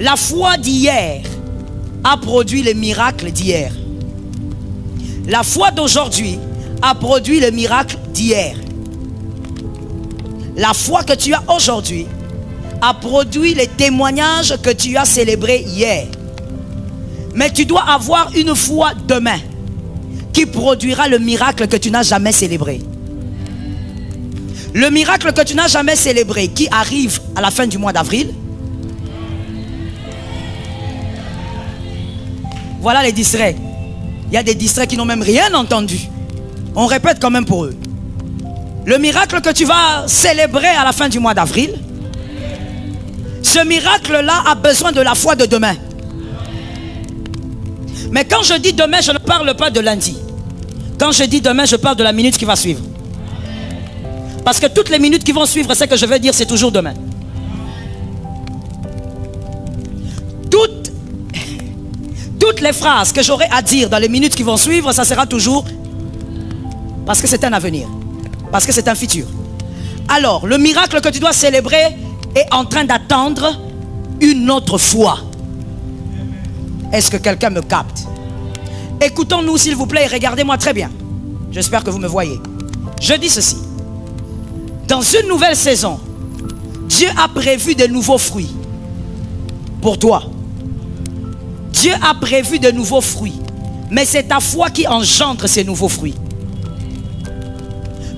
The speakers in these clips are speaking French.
La foi d'hier a produit les miracles d'hier. La foi d'aujourd'hui a produit les miracles d'hier. La foi que tu as aujourd'hui a produit les témoignages que tu as célébrés hier. Mais tu dois avoir une foi demain qui produira le miracle que tu n'as jamais célébré. Le miracle que tu n'as jamais célébré, qui arrive à la fin du mois d'avril. Voilà les distraits. Il y a des distraits qui n'ont même rien entendu. On répète quand même pour eux. Le miracle que tu vas célébrer à la fin du mois d'avril, ce miracle-là a besoin de la foi de demain. Mais quand je dis demain, je ne parle pas de lundi. Quand je dis demain, je parle de la minute qui va suivre. Parce que toutes les minutes qui vont suivre, ce que je vais dire, c'est toujours demain. Toutes les phrases que j'aurai à dire dans les minutes qui vont suivre, ça sera toujours parce que c'est un avenir. Parce que c'est un futur. Alors, le miracle que tu dois célébrer est en train d'attendre une autre foi. Est-ce que quelqu'un me capte? Écoutons-nous s'il vous plaît et regardez-moi très bien. J'espère que vous me voyez. Je dis ceci. Dans une nouvelle saison, Dieu a prévu de nouveaux fruits pour toi. Dieu a prévu de nouveaux fruits. Mais c'est ta foi qui engendre ces nouveaux fruits.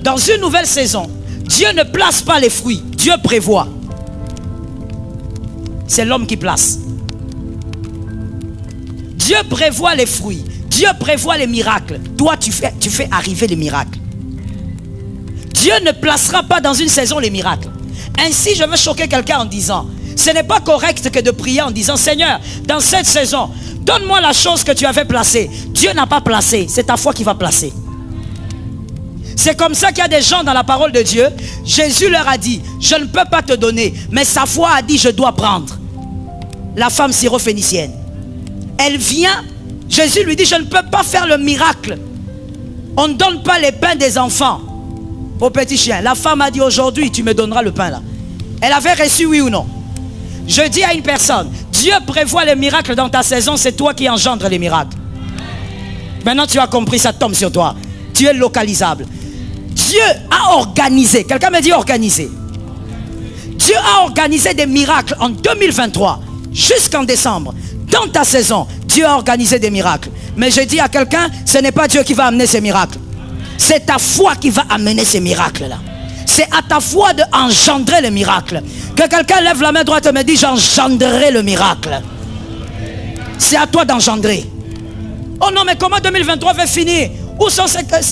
Dans une nouvelle saison, Dieu ne place pas les fruits. Dieu prévoit. C'est l'homme qui place. Dieu prévoit les fruits. Dieu prévoit les miracles. Toi, tu fais arriver les miracles. Dieu ne placera pas dans une saison les miracles. Ainsi, je veux choquer quelqu'un en disant, ce n'est pas correct que de prier en disant, Seigneur, dans cette saison, donne-moi la chose que tu avais placée. Dieu n'a pas placé, c'est ta foi qui va placer. C'est comme ça qu'il y a des gens dans la parole de Dieu. Jésus leur a dit, je ne peux pas te donner, mais sa foi a dit, je dois prendre. La femme syrophénicienne, elle vient, Jésus lui dit, je ne peux pas faire le miracle. On ne donne pas les pains des enfants au petit chien. La femme a dit, aujourd'hui tu me donneras le pain là. Elle avait reçu, oui ou non? Je dis à une personne, Dieu prévoit les miracles dans ta saison, c'est toi qui engendre les miracles. Maintenant tu as compris, ça tombe sur toi. Tu es localisable. Dieu a organisé, quelqu'un me dit organisé. Dieu a organisé des miracles en 2023 jusqu'en décembre. Dans ta saison, Dieu a organisé des miracles. Mais je dis à quelqu'un, ce n'est pas Dieu qui va amener ces miracles. C'est ta foi qui va amener ces miracles-là. C'est à ta foi d'engendrer le miracle. Que quelqu'un lève la main droite et me dit, j'engendrerai le miracle. C'est à toi d'engendrer. Oh non, mais comment 2023 va finir? Où sont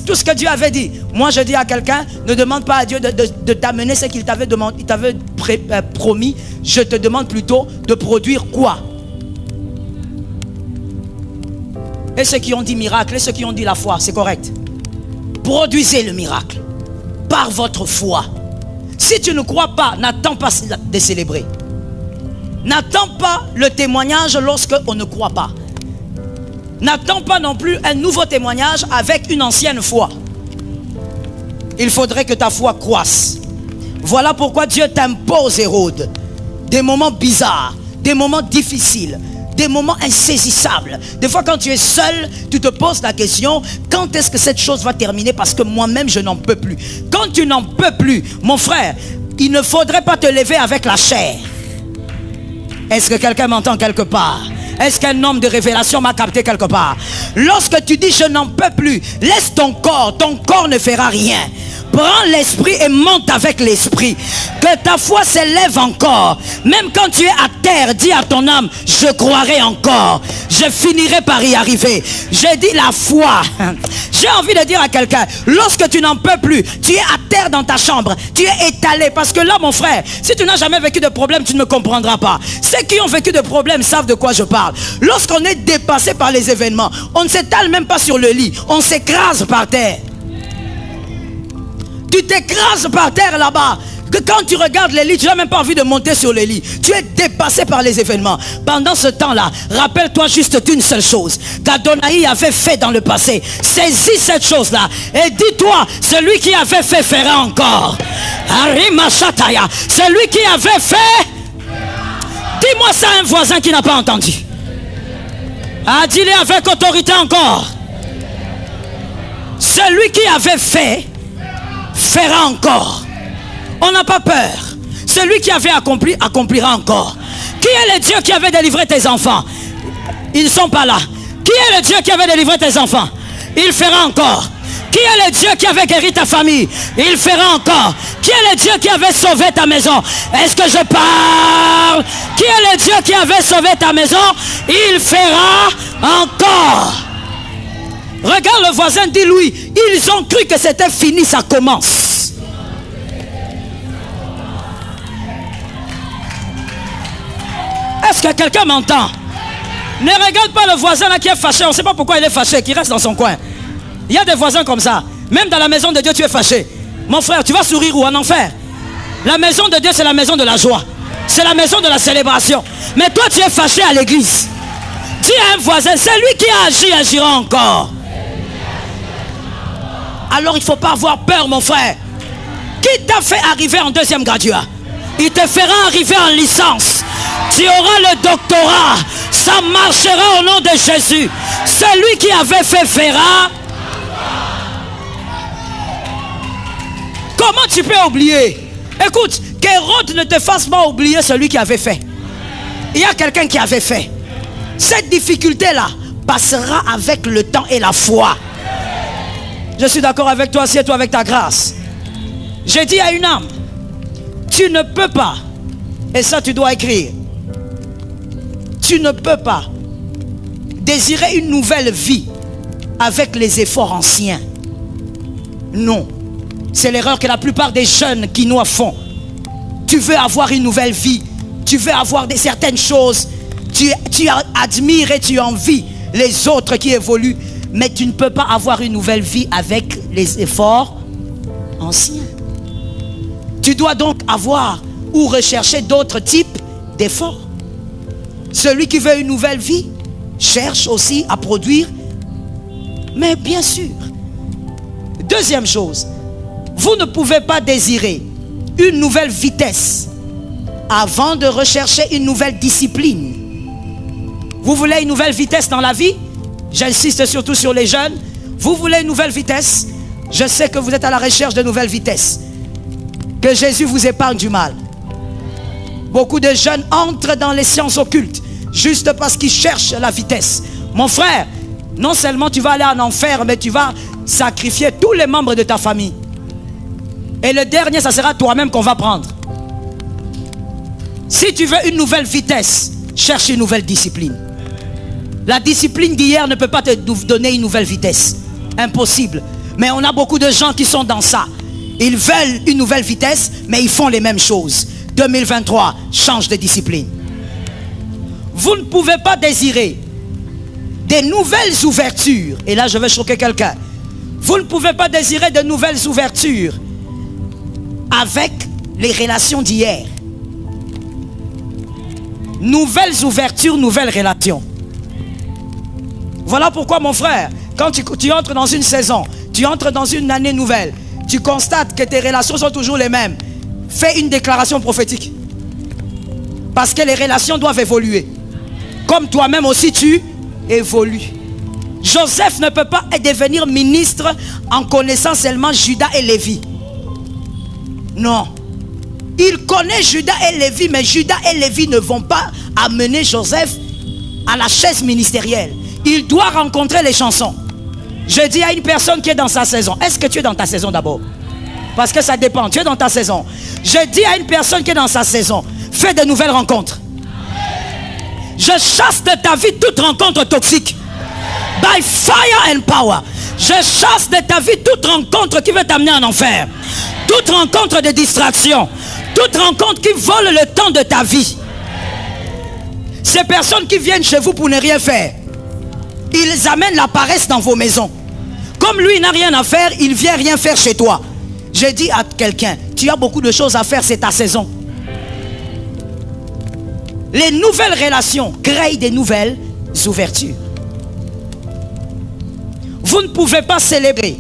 tout ce que Dieu avait dit? Moi je dis à quelqu'un, ne demande pas à Dieu de t'amener ce qu'il t'avait demandé, il t'avait promis. Je te demande plutôt de produire quoi? Et ceux qui ont dit miracle, et ceux qui ont dit la foi, c'est correct. Produisez le miracle par votre foi. Si tu ne crois pas, n'attends pas de célébrer. N'attends pas le témoignage lorsque on ne croit pas. N'attends pas non plus un nouveau témoignage avec une ancienne foi. Il faudrait que ta foi croisse. Voilà pourquoi Dieu t'impose, Hérode, des moments bizarres, des moments difficiles, des moments insaisissables. Des fois quand tu es seul, tu te poses la question, quand est-ce que cette chose va terminer? Parce que moi-même je n'en peux plus. Quand tu n'en peux plus, mon frère, il ne faudrait pas te lever avec la chair. Est-ce que quelqu'un m'entend quelque part? Est-ce qu'un homme de révélation m'a capté quelque part? Lorsque tu dis je n'en peux plus, laisse ton corps ne fera rien. Prends l'esprit et monte avec l'esprit. Que ta foi s'élève encore. Même quand tu es à terre, dis à ton âme, je croirai encore. Je finirai par y arriver. Je dis la foi. J'ai envie de dire à quelqu'un, lorsque tu n'en peux plus, tu es à terre dans ta chambre, tu es étalé. Parce que là, mon frère, si tu n'as jamais vécu de problème, tu ne me comprendras pas. Ceux qui ont vécu de problèmes savent de quoi je parle. Lorsqu'on est dépassé par les événements, on ne s'étale même pas sur le lit, on s'écrase par terre. Tu t'écrases par terre là-bas. Que quand tu regardes les lits, tu n'as même pas envie de monter sur les lits. Tu es dépassé par les événements. Pendant ce temps-là, rappelle-toi juste d'une seule chose qu'Adonai avait fait dans le passé. Saisis cette chose-là et dis-toi, celui qui avait fait fera encore. Celui qui avait fait, Dis-moi ça à un voisin qui n'a pas entendu. Ah, dis-le avec autorité encore. Celui qui avait fait, fera encore. On n'a pas peur. Celui qui avait accompli, accomplira encore. Qui est le Dieu qui avait délivré tes enfants? Ils ne sont pas là. Qui est le Dieu qui avait délivré tes enfants? Il fera encore. Qui est le Dieu qui avait guéri ta famille? Il fera encore. Qui est le Dieu qui avait sauvé ta maison? Est-ce que je parle? Qui est le Dieu qui avait sauvé ta maison? Il fera encore. Regarde le voisin, dis-lui, ils ont cru que c'était fini, ça commence. Est-ce que quelqu'un m'entend? Ne regarde pas le voisin là qui est fâché, on ne sait pas pourquoi il est fâché, qui reste dans son coin. Il y a des voisins comme ça. Même dans la maison de Dieu, tu es fâché. Mon frère, tu vas sourire où? En enfer? La maison de Dieu, c'est la maison de la joie. C'est la maison de la célébration. Mais toi, tu es fâché à l'église. Dis à un voisin, c'est lui qui a agi, agira encore. Alors il ne faut pas avoir peur, mon frère. Qui t'a fait arriver en deuxième graduat? Il te fera arriver en licence. Tu auras le doctorat. Ça marchera au nom de Jésus. Celui qui avait fait fera. Comment tu peux oublier? Écoute, qu'Hérode ne te fasse pas oublier celui qui avait fait. Il y a quelqu'un qui avait fait. Cette difficulté-là passera avec le temps et la foi. Je suis d'accord avec toi, assieds-toi avec ta grâce. J'ai dit à une âme, tu ne peux pas, et ça tu dois écrire, tu ne peux pas désirer une nouvelle vie avec les efforts anciens. Non. C'est l'erreur que la plupart des jeunes quinois font. Tu veux avoir une nouvelle vie, tu veux avoir certaines choses, tu admires et tu envies les autres qui évoluent, mais tu ne peux pas avoir une nouvelle vie avec les efforts anciens. Tu dois donc avoir ou rechercher d'autres types d'efforts. Celui qui veut une nouvelle vie cherche aussi à produire, mais bien sûr. Deuxième chose, vous ne pouvez pas désirer une nouvelle vitesse avant de rechercher une nouvelle discipline. Vous voulez une nouvelle vitesse dans la vie? J'insiste surtout sur les jeunes. Vous voulez une nouvelle vitesse? Je sais que vous êtes à la recherche de nouvelles vitesses. Que Jésus vous épargne du mal. Beaucoup de jeunes entrent dans les sciences occultes juste parce qu'ils cherchent la vitesse. Mon frère, non seulement tu vas aller en enfer, mais tu vas sacrifier tous les membres de ta famille. Et le dernier, ça sera toi-même qu'on va prendre. Si tu veux une nouvelle vitesse, cherche une nouvelle discipline. La discipline d'hier ne peut pas te donner une nouvelle vitesse. Impossible. Mais on a beaucoup de gens qui sont dans ça. Ils veulent une nouvelle vitesse, mais ils font les mêmes choses. 2023, change de discipline. Vous ne pouvez pas désirer des nouvelles ouvertures. Et là, je vais choquer quelqu'un. Vous ne pouvez pas désirer de nouvelles ouvertures avec les relations d'hier. Nouvelles ouvertures, nouvelles relations. Voilà pourquoi, mon frère, quand tu entres dans une saison, tu entres dans une année nouvelle, tu constates que tes relations sont toujours les mêmes, fais une déclaration prophétique. Parce que les relations doivent évoluer. Comme toi-même aussi tu évolues. Joseph ne peut pas devenir ministre en connaissant seulement Judas et Lévi. Non. Il connaît Judas et Lévi, mais Judas et Lévi ne vont pas amener Joseph à la chaise ministérielle. Il doit rencontrer les chansons. Je dis à une personne qui est dans sa saison, est-ce que tu es dans ta saison d'abord? Parce que ça dépend, tu es dans ta saison. Je dis à une personne qui est dans sa saison, fais de nouvelles rencontres. Je chasse de ta vie toute rencontre toxique. By fire and power. Je chasse de ta vie toute rencontre qui veut t'amener en enfer. Toute rencontre de distraction. Toute rencontre qui vole le temps de ta vie. Ces personnes qui viennent chez vous pour ne rien faire, ils amènent la paresse dans vos maisons. Comme lui n'a rien à faire, il vient rien faire chez toi. Je dis à quelqu'un, tu as beaucoup de choses à faire, c'est ta saison. Les nouvelles relations créent des nouvelles ouvertures. Vous ne pouvez pas célébrer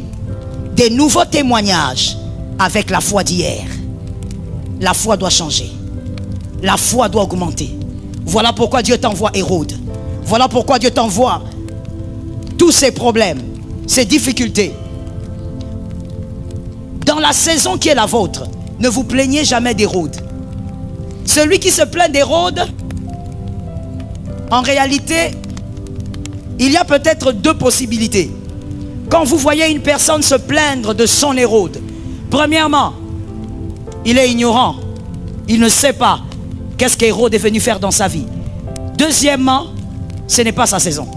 des nouveaux témoignages avec la foi d'hier. La foi doit changer. La foi doit augmenter. Voilà pourquoi Dieu t'envoie Hérode. Voilà pourquoi Dieu t'envoie tous ces problèmes, ces difficultés. Dans la saison qui est la vôtre, ne vous plaignez jamais d'Hérode. Celui qui se plaint d'Hérode, en réalité, il y a peut-être deux possibilités. Quand vous voyez une personne se plaindre de son Hérode, premièrement, il est ignorant. Il ne sait pas qu'est-ce qu'Hérode est venu faire dans sa vie. Deuxièmement, ce n'est pas sa saison.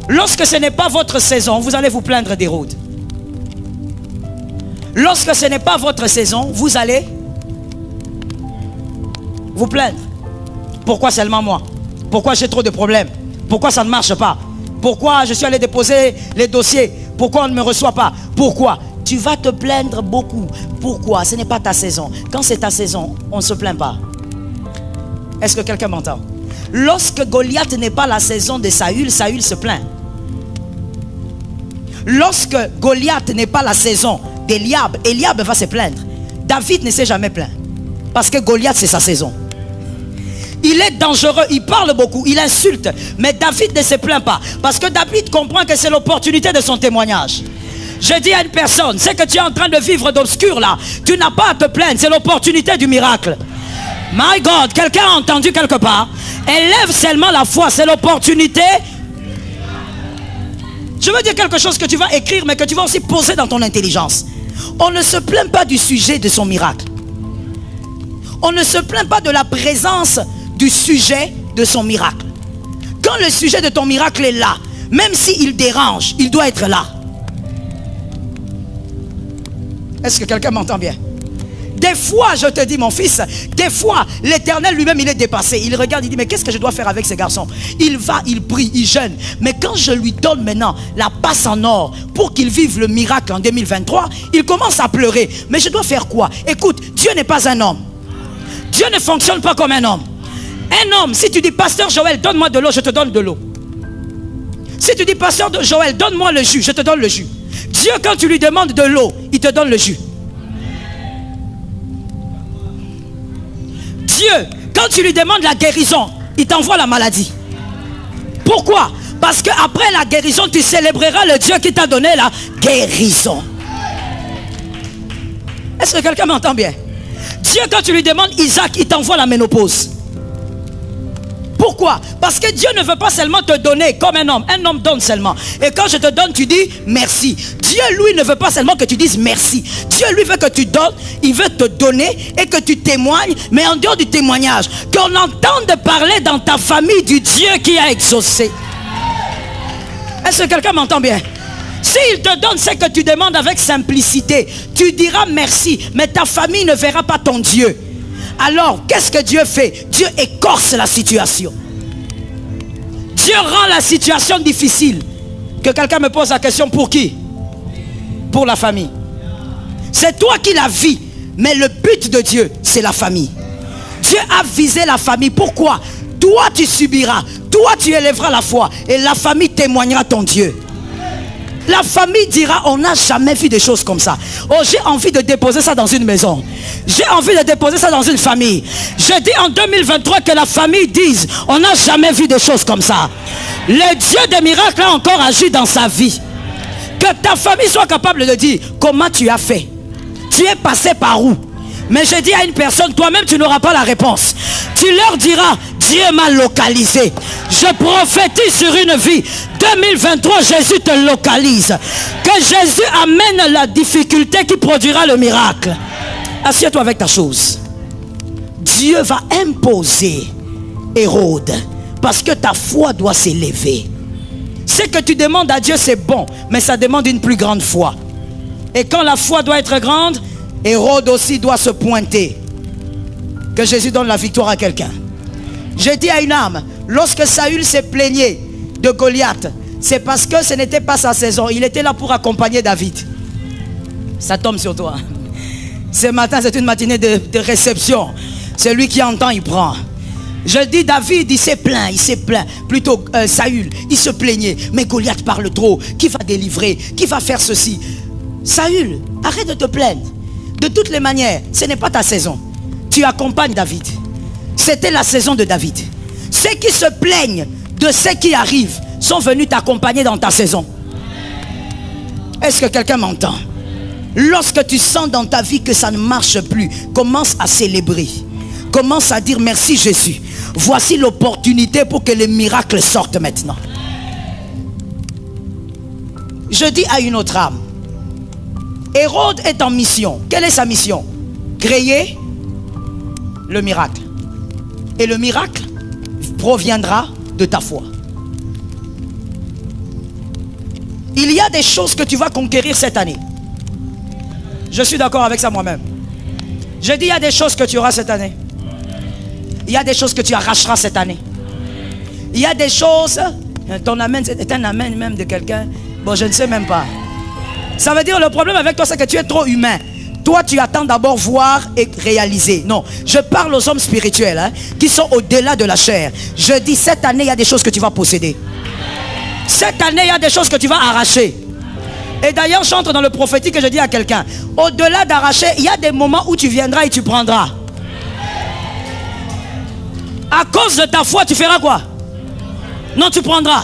Lorsque ce n'est pas votre saison, vous allez vous plaindre d'Hérode. Lorsque ce n'est pas votre saison, vous allez vous plaindre. Pourquoi seulement moi? Pourquoi j'ai trop de problèmes? Pourquoi ça ne marche pas? Pourquoi je suis allé déposer les dossiers? Pourquoi on ne me reçoit pas? Pourquoi? Tu vas te plaindre beaucoup. Pourquoi? Ce n'est pas ta saison. Quand c'est ta saison, on ne se plaint pas. Est-ce que quelqu'un m'entend? Lorsque Goliath n'est pas la saison de Saül, Saül se plaint. Lorsque Goliath n'est pas la saison d'Eliab, Eliab va se plaindre. David ne s'est jamais plaint. Parce que Goliath, c'est sa saison. Il est dangereux, il parle beaucoup, il insulte. Mais David ne se plaint pas. Parce que David comprend que c'est l'opportunité de son témoignage. Je dis à une personne, c'est que tu es en train de vivre d'obscur là. Tu n'as pas à te plaindre, c'est l'opportunité du miracle. My God, quelqu'un a entendu quelque part? Élève seulement la foi, c'est l'opportunité. Je veux dire quelque chose que tu vas écrire, mais que tu vas aussi poser dans ton intelligence. On ne se plaint pas du sujet de son miracle. On ne se plaint pas de la présence du sujet de son miracle. Quand le sujet de ton miracle est là, même s'il dérange, il doit être là. Est-ce que quelqu'un m'entend bien? Des fois, je te dis, mon fils, des fois, l'Éternel lui-même, il est dépassé. Il regarde, il dit, mais qu'est-ce que je dois faire avec ces garçons? Il va, il prie, il jeûne. Mais quand je lui donne maintenant la passe en or pour qu'il vive le miracle en 2023, il commence à pleurer. Mais je dois faire quoi? Écoute, Dieu n'est pas un homme. Dieu ne fonctionne pas comme un homme. Un homme, si tu dis, pasteur Joël, donne-moi de l'eau, je te donne de l'eau. Si tu dis, pasteur Joël, donne-moi le jus, je te donne le jus. Dieu, quand tu lui demandes de l'eau, il te donne le jus. Dieu, quand tu lui demandes la guérison, il t'envoie la maladie. Pourquoi? Parce qu'après la guérison, tu célébreras le Dieu qui t'a donné la guérison. Est-ce que quelqu'un m'entend bien? Dieu, quand tu lui demandes Isaac, il t'envoie la ménopause. Pourquoi? Parce que Dieu ne veut pas seulement te donner comme un homme donne seulement. Et quand je te donne, tu dis merci. Dieu, lui, ne veut pas seulement que tu dises merci. Dieu, lui, veut que tu donnes, il veut te donner et que tu témoignes. Mais en dehors du témoignage, qu'on entende parler dans ta famille du Dieu qui a exaucé. Est-ce que quelqu'un m'entend bien? S'il te donne ce que tu demandes avec simplicité, tu diras merci, mais ta famille ne verra pas ton Dieu. Alors, qu'est-ce que Dieu fait? Dieu écorce la situation. Dieu rend la situation difficile. Que quelqu'un me pose la question, pour qui? Pour la famille. C'est toi qui la vis, mais le but de Dieu, c'est la famille. Dieu a visé la famille. Pourquoi? Toi, tu subiras. Toi, tu élèveras la foi. Et la famille témoignera ton Dieu. La famille dira, on n'a jamais vu des choses comme ça. Oh, j'ai envie de déposer ça dans une maison. J'ai envie de déposer ça dans une famille. Je dis en 2023 que la famille dise, on n'a jamais vu des choses comme ça. Le Dieu des miracles a encore agi dans sa vie. Que ta famille soit capable de dire, comment tu as fait? Tu es passé par où? Mais je dis à une personne, toi-même tu n'auras pas la réponse. Tu leur diras, Dieu m'a localisé. Je prophétise sur une vie. 2023, Jésus te localise. Que Jésus amène la difficulté qui produira le miracle. Assieds-toi avec ta chose. Dieu va imposer Hérode. Parce que ta foi doit s'élever. Ce que tu demandes à Dieu, c'est bon. Mais ça demande une plus grande foi. Et quand la foi doit être grande, Hérode aussi doit se pointer. Que Jésus donne la victoire à quelqu'un. J'ai dit à une âme, lorsque Saül s'est plaigné de Goliath, c'est parce que ce n'était pas sa saison. Il était là pour accompagner David. Ça tombe sur toi. Ce matin, c'est une matinée de réception. Celui qui entend, il prend. Je dis David, il s'est plaint. Plutôt Saül, il se plaignait. Mais Goliath parle trop. Qui va délivrer? Qui va faire ceci? Saül, arrête de te plaindre. De toutes les manières, ce n'est pas ta saison. Tu accompagnes David. C'était la saison de David. Ceux qui se plaignent de ce qui arrive sont venus t'accompagner dans ta saison. Est-ce que quelqu'un m'entend? Lorsque tu sens dans ta vie que ça ne marche plus, commence à célébrer. Commence à dire merci Jésus. Voici l'opportunité pour que les miracles sortent maintenant. Je dis à une autre âme, Hérode est en mission. Quelle est sa mission? Créer le miracle. Et le miracle proviendra de ta foi. Il y a des choses que tu vas conquérir cette année. Je suis d'accord avec ça moi-même. Je dis il y a des choses que tu auras cette année. Il y a des choses que tu arracheras cette année. Il y a des choses... Ton amen est un amen même de quelqu'un. Bon, je ne sais même pas. Ça veut dire le problème avec toi, c'est que tu es trop humain. Toi, tu attends d'abord voir et réaliser. Non, je parle aux hommes spirituels hein, qui sont au-delà de la chair. Je dis cette année, il y a des choses que tu vas posséder. Cette année, il y a des choses que tu vas arracher. Et d'ailleurs, j'entre dans le prophétique et je dis à quelqu'un, au-delà d'arracher, il y a des moments où tu viendras et tu prendras. À cause de ta foi, tu feras quoi? Non, tu prendras.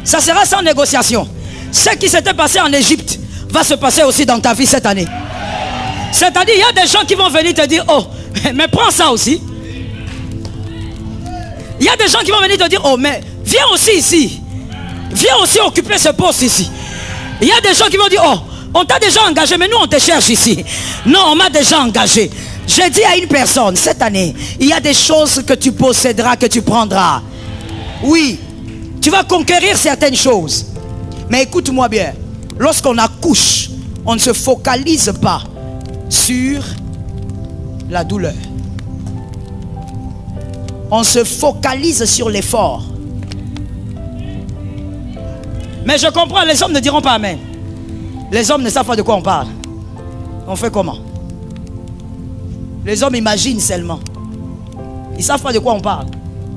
Ça sera sans négociation. Ce qui s'était passé en Égypte va se passer aussi dans ta vie cette année. C'est-à-dire, il y a des gens qui vont venir te dire, oh, mais prends ça aussi. Il y a des gens qui vont venir te dire, oh, mais viens aussi ici. Viens aussi occuper ce poste ici. Il y a des gens qui vont dire, oh, on t'a déjà engagé, mais nous on te cherche ici. Non, on m'a déjà engagé. J'ai dit à une personne, cette année, il y a des choses que tu posséderas, que tu prendras. Oui, tu vas conquérir certaines choses. Mais écoute-moi bien, lorsqu'on accouche, on ne se focalise pas sur la douleur. On se focalise sur l'effort. Mais je comprends, les hommes ne diront pas amen. Les hommes ne savent pas de quoi on parle. On fait comment? Les hommes imaginent seulement. Ils ne savent pas de quoi on parle.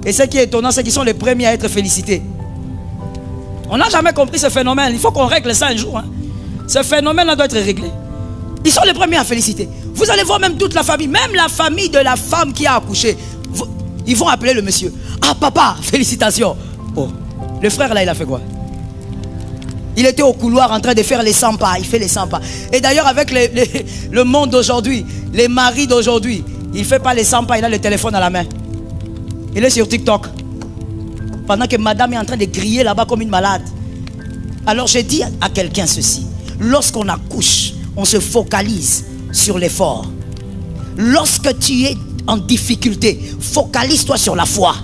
Et ce qui est étonnant, c'est qu'ils sont les premiers à être félicités. On n'a jamais compris ce phénomène. Il faut qu'on règle ça un jour. Hein. Ce phénomène-là doit être réglé. Ils sont les premiers à féliciter. Vous allez voir même toute la famille, même la famille de la femme qui a accouché. Ils vont appeler le monsieur. Ah papa, félicitations. Oh, le frère là, il a fait quoi? Il était au couloir en train de faire les 100 pas. Il fait les 100 pas. Et d'ailleurs avec le monde d'aujourd'hui, les maris d'aujourd'hui, il ne fait pas les 100 pas, il a le téléphone à la main. Il est sur TikTok. Pendant que madame est en train de crier là-bas comme une malade. Alors j'ai dit à quelqu'un ceci. Lorsqu'on accouche, on se focalise sur l'effort. Lorsque tu es en difficulté, focalise-toi sur la foi.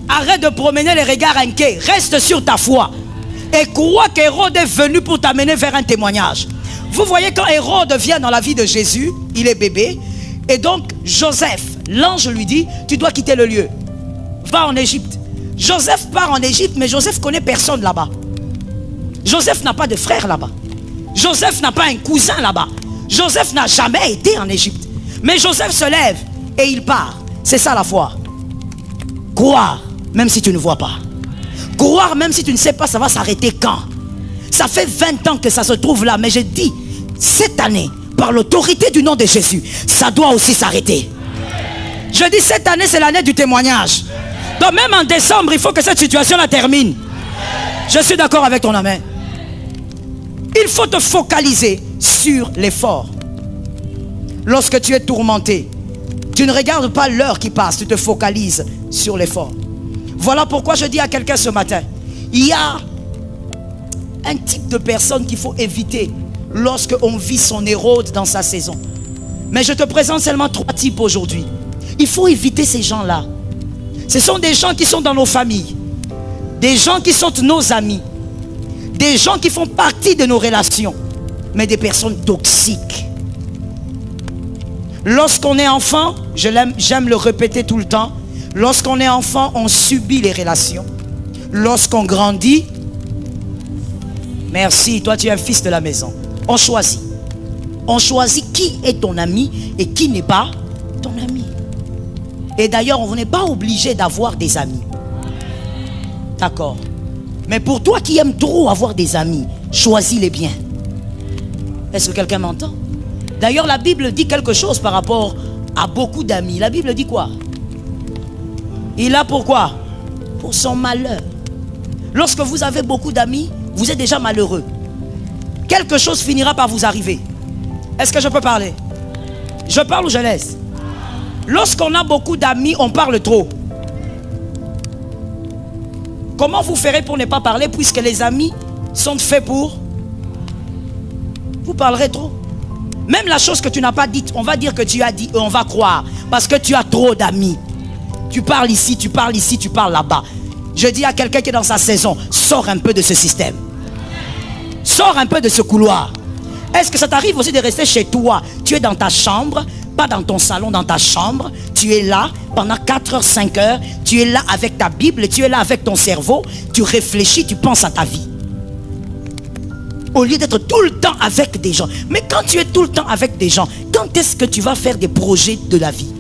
Arrête de promener les regards inquiets. Reste sur ta foi. Et crois qu'Hérode est venu pour t'amener vers un témoignage. Vous voyez, quand Hérode vient dans la vie de Jésus, il est bébé. Et donc Joseph, l'ange lui dit, tu dois quitter le lieu. Va en Égypte. Joseph part en Égypte, mais Joseph connaît personne là-bas. Joseph n'a pas de frère là-bas. Joseph n'a pas un cousin là-bas. Joseph n'a jamais été en Égypte. Mais Joseph se lève et il part. C'est ça la foi. Croire, même si tu ne vois pas. Croire, même si tu ne sais pas, ça va s'arrêter quand? Ça fait 20 ans que ça se trouve là. Mais je dis, cette année, par l'autorité du nom de Jésus, ça doit aussi s'arrêter. Je dis, cette année, c'est l'année du témoignage. Donc même en décembre, il faut que cette situation-là termine. Je suis d'accord avec ton amen. Il faut te focaliser sur l'effort. Lorsque tu es tourmenté, tu ne regardes pas l'heure qui passe, tu te focalises sur l'effort. Voilà pourquoi je dis à quelqu'un ce matin, il y a un type de personne qu'il faut éviter lorsque on vit son Hérode dans sa saison. Mais je te présente seulement 3 types aujourd'hui. Il faut éviter ces gens-là. Ce sont des gens qui sont dans nos familles, des gens qui sont nos amis, des gens qui font partie de nos relations, mais des personnes toxiques. Lorsqu'on est enfant, j'aime le répéter tout le temps, lorsqu'on est enfant, on subit les relations. Lorsqu'on grandit, merci, toi tu es un fils de la maison. On choisit. On choisit qui est ton ami et qui n'est pas ton ami. Et d'ailleurs, on n'est pas obligé d'avoir des amis. D'accord. Mais pour toi qui aimes trop avoir des amis, choisis-les bien. Est-ce que quelqu'un m'entend? D'ailleurs, la Bible dit quelque chose par rapport a beaucoup d'amis, la Bible dit quoi? Il a pourquoi? Pour son malheur. Lorsque vous avez beaucoup d'amis, vous êtes déjà malheureux. Quelque chose finira par vous arriver. Est-ce que je peux parler? Je parle ou je laisse? Lorsqu'on a beaucoup d'amis, on parle trop. Comment vous ferez pour ne pas parler puisque les amis sont faits pour? Vous parlerez trop. Même la chose que tu n'as pas dite, on va dire que tu as dit et on va croire. Parce que tu as trop d'amis. Tu parles ici, tu parles ici, tu parles là-bas. Je dis à quelqu'un qui est dans sa saison, sors un peu de ce système. Sors un peu de ce couloir. Est-ce que ça t'arrive aussi de rester chez toi? Tu es dans ta chambre, pas dans ton salon, dans ta chambre. Tu es là pendant 4 heures, 5 heures. Tu es là avec ta Bible, tu es là avec ton cerveau. Tu réfléchis, tu penses à ta vie. Au lieu d'être tout le temps avec des gens. Mais quand tu es tout le temps avec des gens, quand est-ce que tu vas faire des projets de la vie?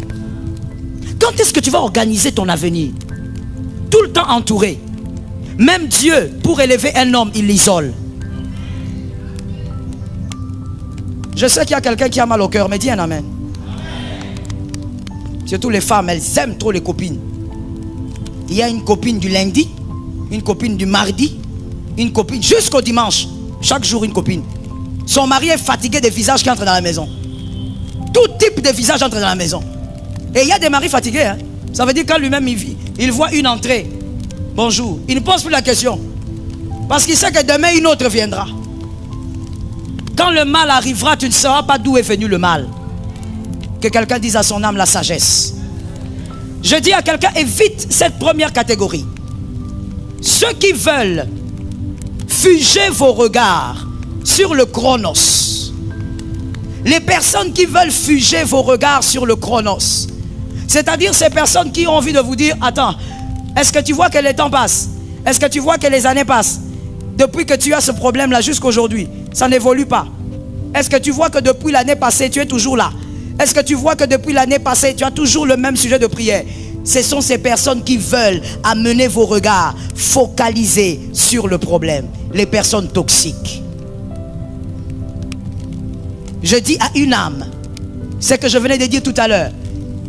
Quand est-ce que tu vas organiser ton avenir? Tout le temps entouré. Même Dieu, pour élever un homme, il l'isole. Je sais qu'il y a quelqu'un qui a mal au cœur, mais dis un amen. Surtout les femmes, elles aiment trop les copines. Il y a une copine du lundi, une copine du mardi, une copine jusqu'au dimanche. Chaque jour une copine. Son mari est fatigué des visages qui entrent dans la maison. Tout type de visage entre dans la maison. Et il y a des maris fatigués. Hein? Ça veut dire quand lui-même il voit une entrée. Bonjour. Il ne pose plus la question. Parce qu'il sait que demain une autre viendra. Quand le mal arrivera, tu ne sauras pas d'où est venu le mal. Que quelqu'un dise à son âme la sagesse. Je dis à quelqu'un, évite cette première catégorie. Ceux qui veulent figer vos regards sur le chronos. Les personnes qui veulent figer vos regards sur le chronos. C'est-à-dire ces personnes qui ont envie de vous dire, attends, est-ce que tu vois que les temps passent? Est-ce que tu vois que les années passent? Depuis que tu as ce problème-là jusqu'à aujourd'hui, ça n'évolue pas. Est-ce que tu vois que depuis l'année passée, tu es toujours là? Est-ce que tu vois que depuis l'année passée, tu as toujours le même sujet de prière? Ce sont ces personnes qui veulent amener vos regards focalisés sur le problème. Les personnes toxiques. Je dis à une âme, c'est ce que je venais de dire tout à l'heure.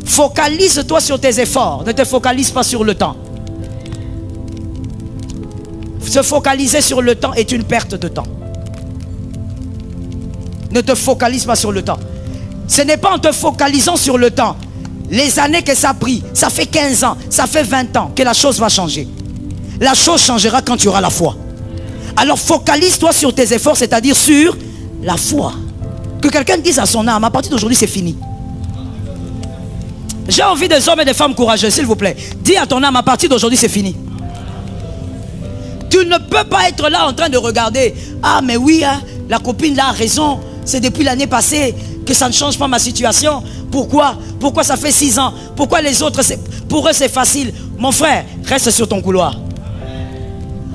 Focalise-toi sur tes efforts, ne te focalise pas sur le temps. Se focaliser sur le temps est une perte de temps. Ne te focalise pas sur le temps. Ce n'est pas en te focalisant sur le temps, les années que ça a pris, ça fait 15 ans, ça fait 20 ans que la chose va changer. La chose changera quand tu auras la foi. Alors focalise-toi sur tes efforts, c'est-à-dire sur la foi. Que quelqu'un dise à son âme, à partir d'aujourd'hui c'est fini. J'ai envie des hommes et des femmes courageux, s'il vous plaît. Dis à ton âme, à partir d'aujourd'hui c'est fini. Tu ne peux pas être là en train de regarder. Ah mais oui, hein, la copine là a raison. C'est depuis l'année passée que ça ne change pas ma situation. Pourquoi? Pourquoi ça fait 6 ans? Pourquoi les autres, pour eux c'est facile? Mon frère, reste sur ton couloir.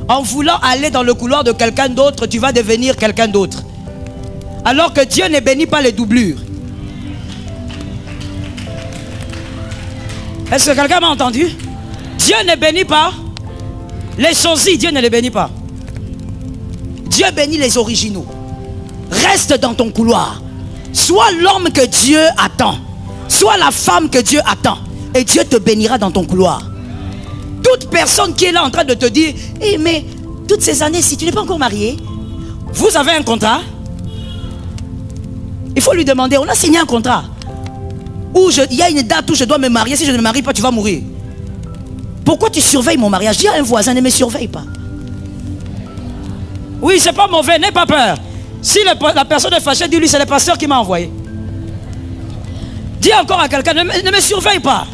En voulant aller dans le couloir de quelqu'un d'autre, tu vas devenir quelqu'un d'autre. Alors que Dieu ne bénit pas les doublures. Est-ce que quelqu'un m'a entendu? Dieu ne bénit pas les sosis, Dieu ne les bénit pas. Dieu bénit les originaux. Reste dans ton couloir. Sois l'homme que Dieu attend. Sois la femme que Dieu attend. Et Dieu te bénira dans ton couloir. Toute personne qui est là en train de te dire, hey, mais toutes ces années, si tu n'es pas encore marié, vous avez un contrat? Il faut lui demander, on a signé un contrat. Il y a une date où je dois me marier. Si je ne me marie pas, tu vas mourir. Pourquoi tu surveilles mon mariage? Dis à un voisin, ne me surveille pas. Oui, c'est pas mauvais, n'aie pas peur. Si la personne est fâchée, dis-lui, c'est le pasteur qui m'a envoyé. Dis encore à quelqu'un, ne me surveille pas.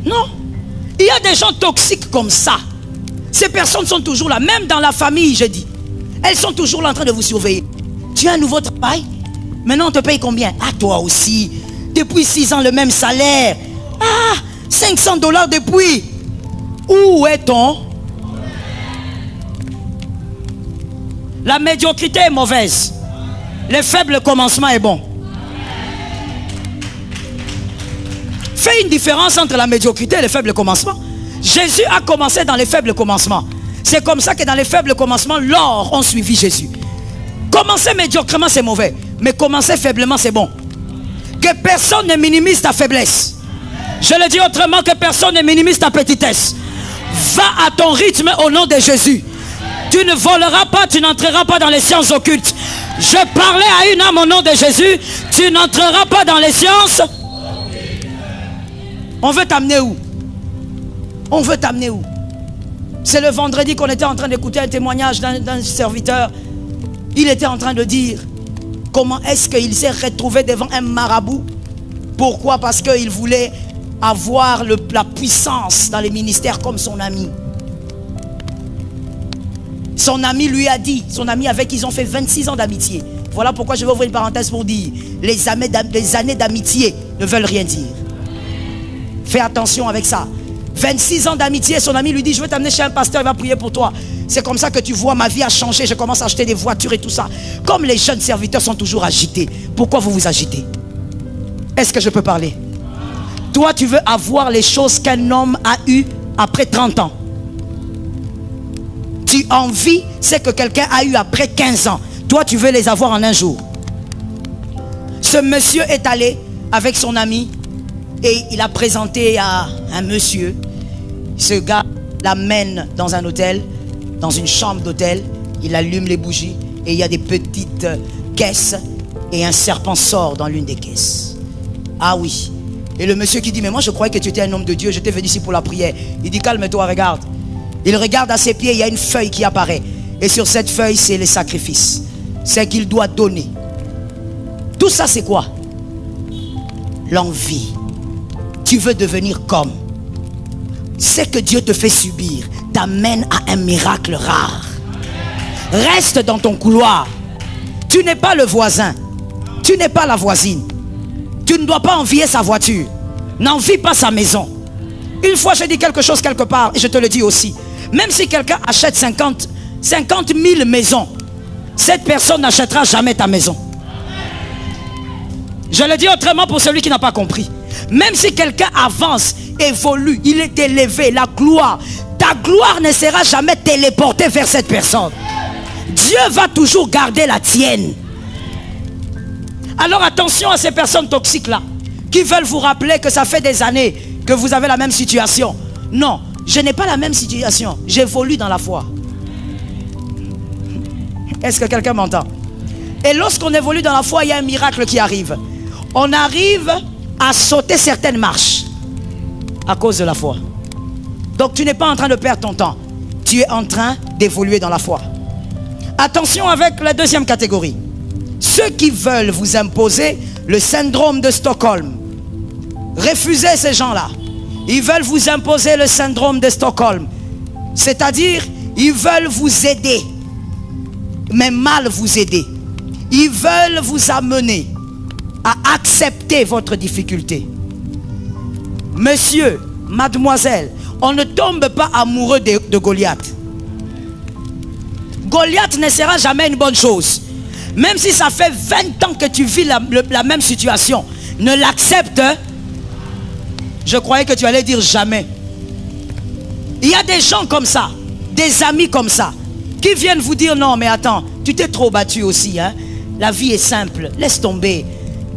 Non. Il y a des gens toxiques comme ça. Ces personnes sont toujours là, même dans la famille, je dis. Elles sont toujours là en train de vous surveiller. Tu as un nouveau travail? Maintenant, on te paye combien? Ah, toi aussi. Depuis 6 ans, le même salaire. Ah, $500 depuis. Où est-on? La médiocrité est mauvaise. Le faible commencement est bon. Fais une différence entre la médiocrité et le faible commencement. Jésus a commencé dans les faibles commencements. C'est comme ça que dans les faibles commencements, l'or ont suivi Jésus. Commencer médiocrement, c'est mauvais. Mais commencer faiblement, c'est bon. Que personne ne minimise ta faiblesse. Je le dis autrement, que personne ne minimise ta petitesse. Va à ton rythme au nom de Jésus. Tu ne voleras pas, tu n'entreras pas dans les sciences occultes. Je parlais à une âme au nom de Jésus. Tu n'entreras pas dans les sciences. On veut t'amener où? On veut t'amener où? C'est le vendredi qu'on était en train d'écouter un témoignage d'un serviteur. Il était en train de dire comment est-ce qu'il s'est retrouvé devant un marabout. Pourquoi? Parce qu'il voulait avoir la puissance dans les ministères comme son ami. Son ami lui a dit, son ami avec qui ils ont fait 26 ans d'amitié. Voilà pourquoi je vais ouvrir une parenthèse pour dire, les années d'amitié ne veulent rien dire. Fais attention avec ça. 26 ans d'amitié, son ami lui dit, je vais t'amener chez un pasteur, il va prier pour toi. C'est comme ça que tu vois, ma vie a changé, je commence à acheter des voitures et tout ça. Comme les jeunes serviteurs sont toujours agités, pourquoi vous vous agitez? Est-ce que je peux parler? Toi, tu veux avoir les choses qu'un homme a eues après 30 ans. Tu envies ce que quelqu'un a eu après 15 ans. Toi, tu veux les avoir en un jour. Ce monsieur est allé avec son ami et il a présenté à un monsieur. Ce gars l'amène dans un hôtel, dans une chambre d'hôtel. Il allume les bougies et il y a des petites caisses et un serpent sort dans l'une des caisses. Ah oui. Et le monsieur qui dit, mais moi je croyais que tu étais un homme de Dieu, j'étais venu ici pour la prière. Il dit, calme-toi, regarde. Il regarde à ses pieds, il y a une feuille qui apparaît. Et sur cette feuille, c'est les sacrifices. C'est qu'il doit donner. Tout ça, c'est quoi? L'envie. Tu veux devenir comme. Ce que Dieu te fait subir t'amène à un miracle rare. Reste dans ton couloir. Tu n'es pas le voisin. Tu n'es pas la voisine. Tu ne dois pas envier sa voiture. N'envie pas sa maison. Une fois, j'ai dit quelque chose quelque part, et je te le dis aussi. Même si quelqu'un achète 50 000 maisons, cette personne n'achètera jamais ta maison. Je le dis autrement pour celui qui n'a pas compris. Même si quelqu'un avance, évolue, il est élevé, la gloire, ta gloire ne sera jamais téléportée vers cette personne. Dieu va toujours garder la tienne. Alors attention à ces personnes toxiques-là, qui veulent vous rappeler que ça fait des années que vous avez la même situation. Non, je n'ai pas la même situation. J'évolue dans la foi. Est-ce que quelqu'un m'entend? Et lorsqu'on évolue dans la foi, il y a un miracle qui arrive. On arrive à sauter certaines marches à cause de la foi. Donc tu n'es pas en train de perdre ton temps. Tu es en train d'évoluer dans la foi. Attention avec la deuxième catégorie. Ceux qui veulent vous imposer le syndrome de Stockholm. Refusez ces gens-là. Ils veulent vous imposer le syndrome de Stockholm. C'est-à-dire, ils veulent vous aider, mais mal vous aider. Ils veulent vous amener à accepter votre difficulté. Monsieur, mademoiselle, on ne tombe pas amoureux de Goliath. Goliath ne sera jamais une bonne chose. Même si ça fait 20 ans que tu vis la même situation, ne l'accepte. Je croyais que tu allais dire jamais. Il y a des gens comme ça, des amis comme ça, qui viennent vous dire non mais attends, tu t'es trop battu aussi, hein? La vie est simple, laisse tomber.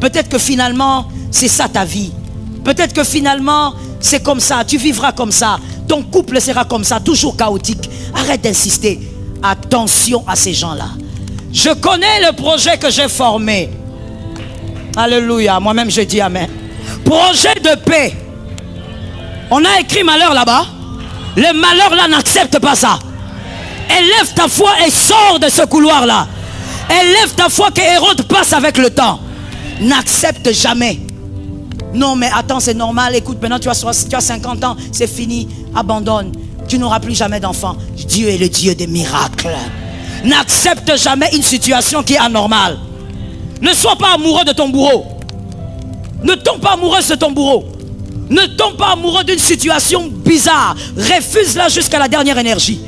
Peut-être que finalement c'est ça ta vie. Peut-être que finalement c'est comme ça, tu vivras comme ça. Ton couple sera comme ça, toujours chaotique. Arrête d'insister. Attention à ces gens-là. Je connais le projet que j'ai formé. Alléluia, moi-même je dis amen. Projet de paix. On a écrit malheur là-bas. Le malheur là n'accepte pas ça. Élève ta foi et sors de ce couloir-là. Élève ta foi que Hérode passe avec le temps. N'accepte jamais. Non mais attends, c'est normal. Écoute, maintenant tu as 50 ans, c'est fini. Abandonne. Tu n'auras plus jamais d'enfant. Dieu est le Dieu des miracles. N'accepte jamais une situation qui est anormale. Ne sois pas amoureux de ton bourreau. Ne tombe pas amoureuse de ton bourreau. Ne tombe pas amoureux d'une situation bizarre. Refuse-la jusqu'à la dernière énergie.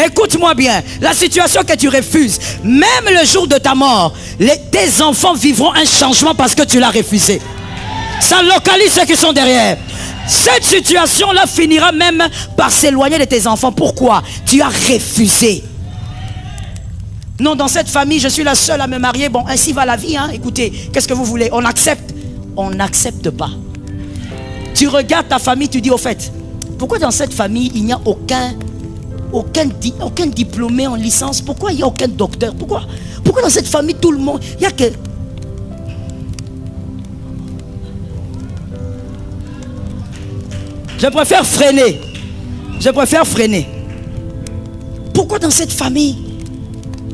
Écoute-moi bien, la situation que tu refuses, même le jour de ta mort, tes enfants vivront un changement parce que tu l'as refusé. Ça localise ceux qui sont derrière. Cette situation-là finira même par s'éloigner de tes enfants. Pourquoi? Tu as refusé. Non, dans cette famille, je suis la seule à me marier. Bon, ainsi va la vie, hein. Écoutez, qu'est-ce que vous voulez? On accepte. on n'accepte pas. Tu regardes ta famille, tu dis au fait, pourquoi dans cette famille il n'y a aucun diplômé en licence? Pourquoi il n'y a aucun docteur? Pourquoi dans cette famille tout le monde, il n'y a que... Je préfère freiner. Je préfère freiner. Pourquoi dans cette famille?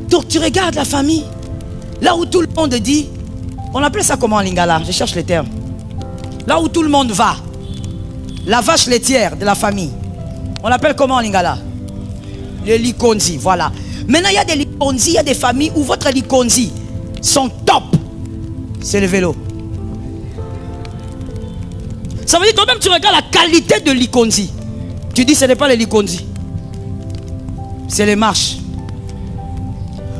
Donc tu regardes la famille, là où tout le monde dit, on appelle ça comment en lingala? Je cherche les termes. Là où tout le monde va, la vache laitière de la famille, on l'appelle comment en lingala? Le likonzi, voilà. Maintenant il y a des likonzi, il y a des familles où votre likonzi, son top, c'est le vélo. Ça veut dire toi-même tu regardes la qualité de likonzi. Tu dis ce n'est pas le likonzi, c'est les marches.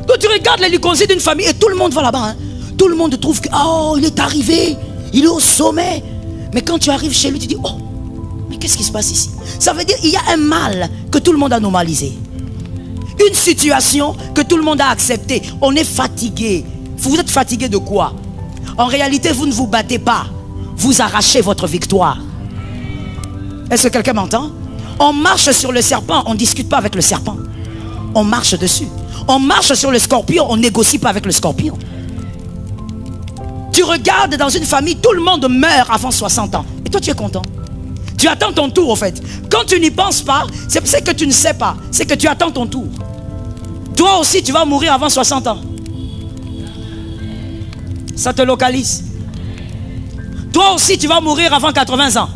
Donc tu regardes les likonzi d'une famille et tout le monde va là-bas. Hein. Tout le monde trouve que oh, il est arrivé, il est au sommet. Mais quand tu arrives chez lui, tu dis oh, mais qu'est-ce qui se passe ici? Ça veut dire qu'il y a un mal que tout le monde a normalisé. Une situation que tout le monde a acceptée. On est fatigué. Vous êtes fatigué de quoi? En réalité, vous ne vous battez pas. Vous arrachez votre victoire. Est-ce que quelqu'un m'entend? On marche sur le serpent, on ne discute pas avec le serpent. On marche dessus. On marche sur le scorpion, on ne négocie pas avec le scorpion. Tu regardes dans une famille, tout le monde meurt avant 60 ans. Et toi, tu es content. Tu attends ton tour, au fait. Quand tu n'y penses pas, c'est que tu ne sais pas. C'est que tu attends ton tour. Toi aussi, tu vas mourir avant 60 ans. Ça te localise. Toi aussi, tu vas mourir avant 80 ans.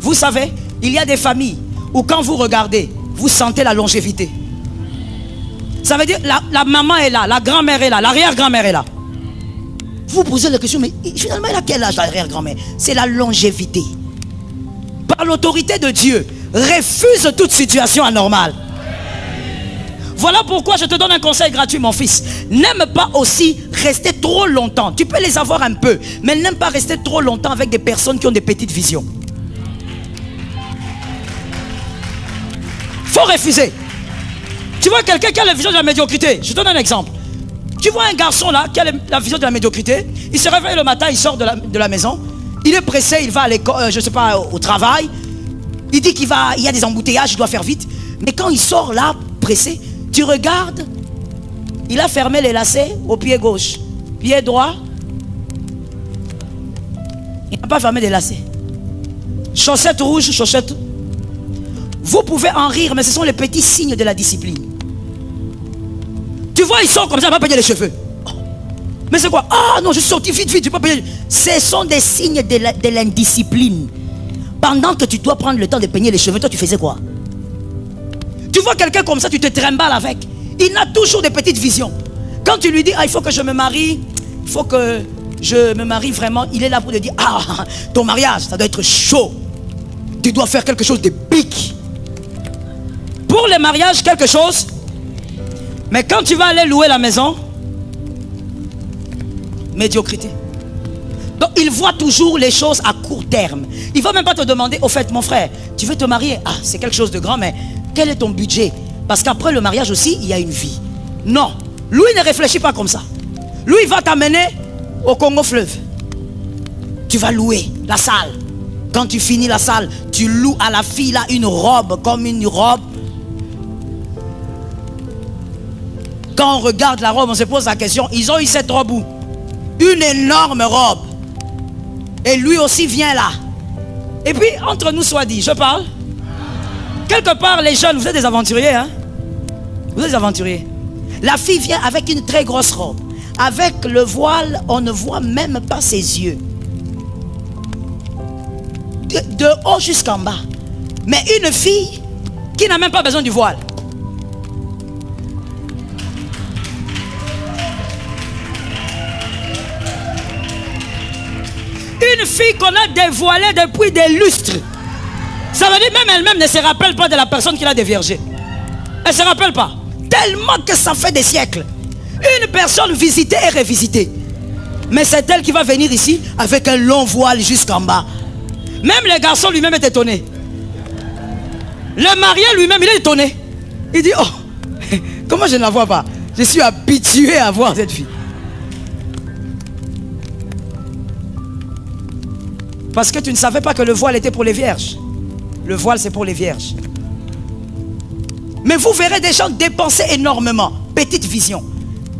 Vous savez, il y a des familles où quand vous regardez, vous sentez la longévité. Ça veut dire la maman est là, la grand-mère est là, l'arrière-grand-mère est là. Vous posez la question, mais finalement, elle a quel âge l'arrière-grand-mère? C'est la longévité. Par l'autorité de Dieu, refuse toute situation anormale. Voilà pourquoi je te donne un conseil gratuit, mon fils. N'aime pas aussi rester trop longtemps. Tu peux les avoir un peu, mais n'aime pas rester trop longtemps avec des personnes qui ont des petites visions. Faut refuser. Tu vois quelqu'un qui a la vision de la médiocrité. Je te donne un exemple. Tu vois un garçon là qui a la vision de la médiocrité. Il se réveille le matin, il sort de la maison. Il est pressé, il va à l'école, je sais pas, au travail. Il dit il y a des embouteillages, il doit faire vite. Mais quand il sort là, pressé, tu regardes, il a fermé les lacets au pied gauche. Pied droit, il n'a pas fermé les lacets. Chaussettes rouges, chaussettes. Vous pouvez en rire, mais ce sont les petits signes de la discipline. Tu vois, ils sont comme ça, il ne va pas payer les cheveux. Oh. Mais c'est quoi? Ah non, je suis sorti vite, je ne vais pas payer. Ce sont des signes de l'indiscipline. Pendant que tu dois prendre le temps de peigner les cheveux, toi tu faisais quoi? Tu vois quelqu'un comme ça, tu te trimbales avec. Il a toujours des petites visions. Quand tu lui dis, ah, il faut que je me marie, il faut que je me marie vraiment, il est là pour te dire, ah, ton mariage, ça doit être chaud. Tu dois faire quelque chose de big. Pour les mariages, quelque chose. Mais quand tu vas aller louer la maison, médiocrité. Donc il voit toujours les choses à court terme. Il ne va même pas te demander, au fait, mon frère, tu veux te marier? Ah, c'est quelque chose de grand, mais quel est ton budget? Parce qu'après le mariage aussi, il y a une vie. Non, lui ne réfléchit pas comme ça. Lui, il va t'amener au Congo fleuve. Tu vas louer la salle. Quand tu finis la salle, tu loues à la fille là une robe, comme une robe. Quand on regarde la robe, on se pose la question, ils ont eu cette robe où? Une énorme robe. Et lui aussi vient là. Et puis, entre nous soit dit, je parle. Quelque part, les jeunes, vous êtes des aventuriers, hein? Vous êtes des aventuriers. La fille vient avec une très grosse robe. Avec le voile, on ne voit même pas ses yeux. De haut jusqu'en bas. Mais une fille qui n'a même pas besoin du voile. Une fille qu'on a dévoilée depuis des lustres. Ça veut dire même elle-même ne se rappelle pas de la personne qui l'a déviergée. Elle ne se rappelle pas. Tellement que ça fait des siècles. Une personne visitée et revisitée. Mais c'est elle qui va venir ici avec un long voile jusqu'en bas. Même le garçon lui-même est étonné. Le marié lui-même, il est étonné. Il dit, oh, comment je ne la vois pas? Je suis habitué à voir cette fille. Parce que tu ne savais pas que le voile était pour les vierges. Le voile, c'est pour les vierges. Mais vous verrez des gens dépenser énormément. Petite vision.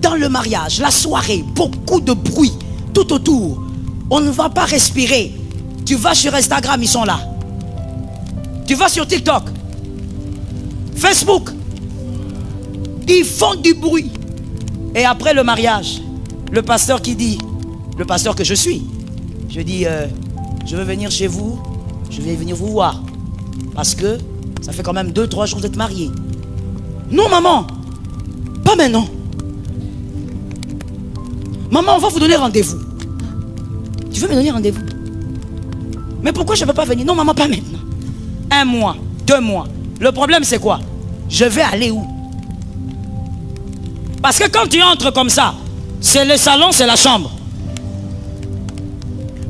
Dans le mariage, la soirée, beaucoup de bruit tout autour. On ne va pas respirer. Tu vas sur Instagram, ils sont là. Tu vas sur TikTok, Facebook. Ils font du bruit. Et après le mariage, le pasteur qui dit, le pasteur que je suis, je dis, je veux venir chez vous, je vais venir vous voir. Parce que ça fait quand même 2-3 jours d'être marié. Non maman, pas maintenant. Maman, on va vous donner rendez-vous. Tu veux me donner rendez-vous? Mais pourquoi je ne peux pas venir? Non maman, pas maintenant. 1 mois, 2 mois. Le problème c'est quoi? Je vais aller où? Parce que quand tu entres comme ça, c'est le salon, c'est la chambre.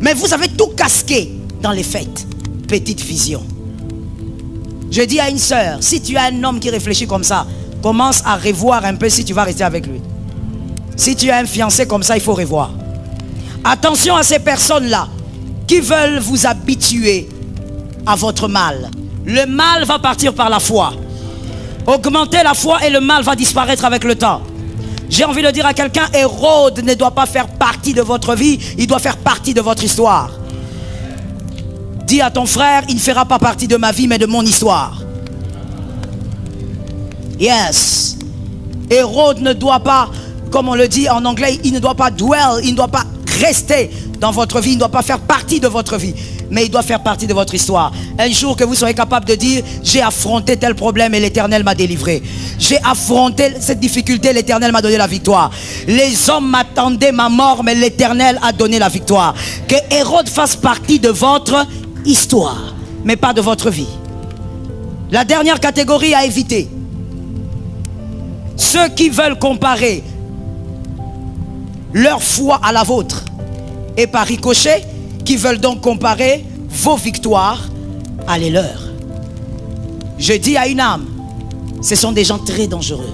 Mais vous avez tout casqué dans les fêtes. Petite vision. Je dis à une sœur, si tu as un homme qui réfléchit comme ça, commence à revoir un peu si tu vas rester avec lui. Si tu as un fiancé comme ça, il faut revoir. Attention à ces personnes-là qui veulent vous habituer à votre mal. Le mal va partir par la foi. Augmentez la foi et le mal va disparaître avec le temps. J'ai envie de dire à quelqu'un, Hérode ne doit pas faire partie de votre vie, il doit faire partie de votre histoire. Dis à ton frère, il ne fera pas partie de ma vie, mais de mon histoire. Yes. Hérode ne doit pas, comme on le dit en anglais, il ne doit pas dwell, il ne doit pas rester dans votre vie, il ne doit pas faire partie de votre vie, mais il doit faire partie de votre histoire. Un jour que vous serez capable de dire, j'ai affronté tel problème et l'Éternel m'a délivré. J'ai affronté cette difficulté, l'Éternel m'a donné la victoire. Les hommes m'attendaient ma mort, mais l'Éternel a donné la victoire. Que Hérode fasse partie de votre histoire, mais pas de votre vie. La dernière catégorie à éviter, ceux qui veulent comparer leur foi à la vôtre, et par ricochet, qui veulent donc comparer vos victoires à les leurs. Je dis à une âme, ce sont des gens très dangereux,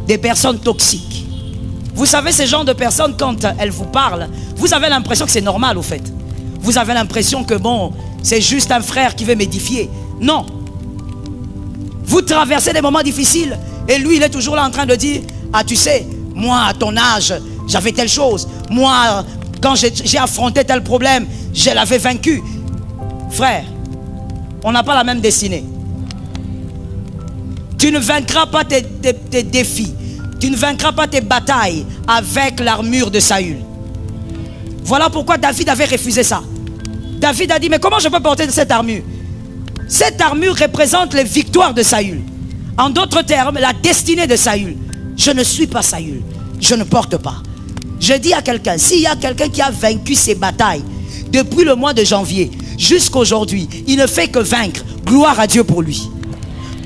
des personnes toxiques. Vous savez, ces genres de personnes, quand elles vous parlent, vous avez l'impression que c'est normal au fait. Vous avez l'impression que bon, c'est juste un frère qui veut m'édifier. Non. Vous traversez des moments difficiles et lui, il est toujours là en train de dire, ah tu sais, moi à ton âge, j'avais telle chose. Moi, quand j'ai affronté tel problème, je l'avais vaincu. Frère, on n'a pas la même destinée. Tu ne vaincras pas tes défis. Tu ne vaincras pas tes batailles avec l'armure de Saül. Voilà pourquoi David avait refusé ça. David a dit, mais comment je peux porter cette armure? Cette armure représente les victoires de Saül. En d'autres termes, la destinée de Saül. Je ne suis pas Saül. Je ne porte pas. Je dis à quelqu'un, s'il y a quelqu'un qui a vaincu ses batailles depuis le mois de janvier jusqu'à aujourd'hui, il ne fait que vaincre. Gloire à Dieu pour lui.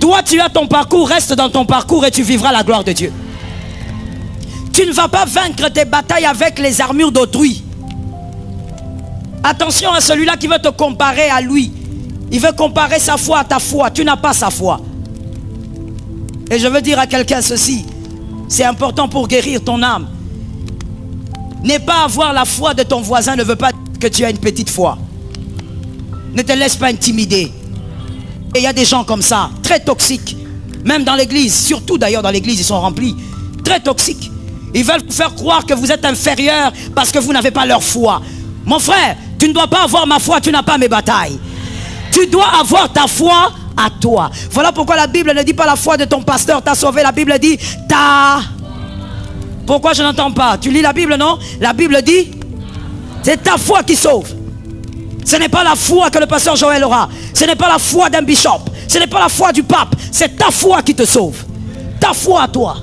Toi, tu as ton parcours, reste dans ton parcours et tu vivras la gloire de Dieu. Tu ne vas pas vaincre tes batailles avec les armures d'autrui. Attention à celui-là qui veut te comparer à lui. Il veut comparer sa foi à ta foi. Tu n'as pas sa foi. Et je veux dire à quelqu'un ceci. C'est important pour guérir ton âme. Ne pas avoir la foi de ton voisin ne veut pas dire que tu as une petite foi. Ne te laisse pas intimider. Et il y a des gens comme ça, très toxiques. Même dans l'église, surtout d'ailleurs dans l'église, ils sont remplis. Très toxiques. Ils veulent vous faire croire que vous êtes inférieur parce que vous n'avez pas leur foi. Mon frère, tu ne dois pas avoir ma foi, tu n'as pas mes batailles. Tu dois avoir ta foi à toi. Voilà pourquoi la Bible ne dit pas la foi de ton pasteur t'a sauvé. La Bible dit ta. Pourquoi je n'entends pas? Tu lis la Bible, non? La Bible dit c'est ta foi qui sauve. Ce n'est pas la foi que le pasteur Joël aura. Ce n'est pas la foi d'un bishop. Ce n'est pas la foi du pape. C'est ta foi qui te sauve. Ta foi à toi.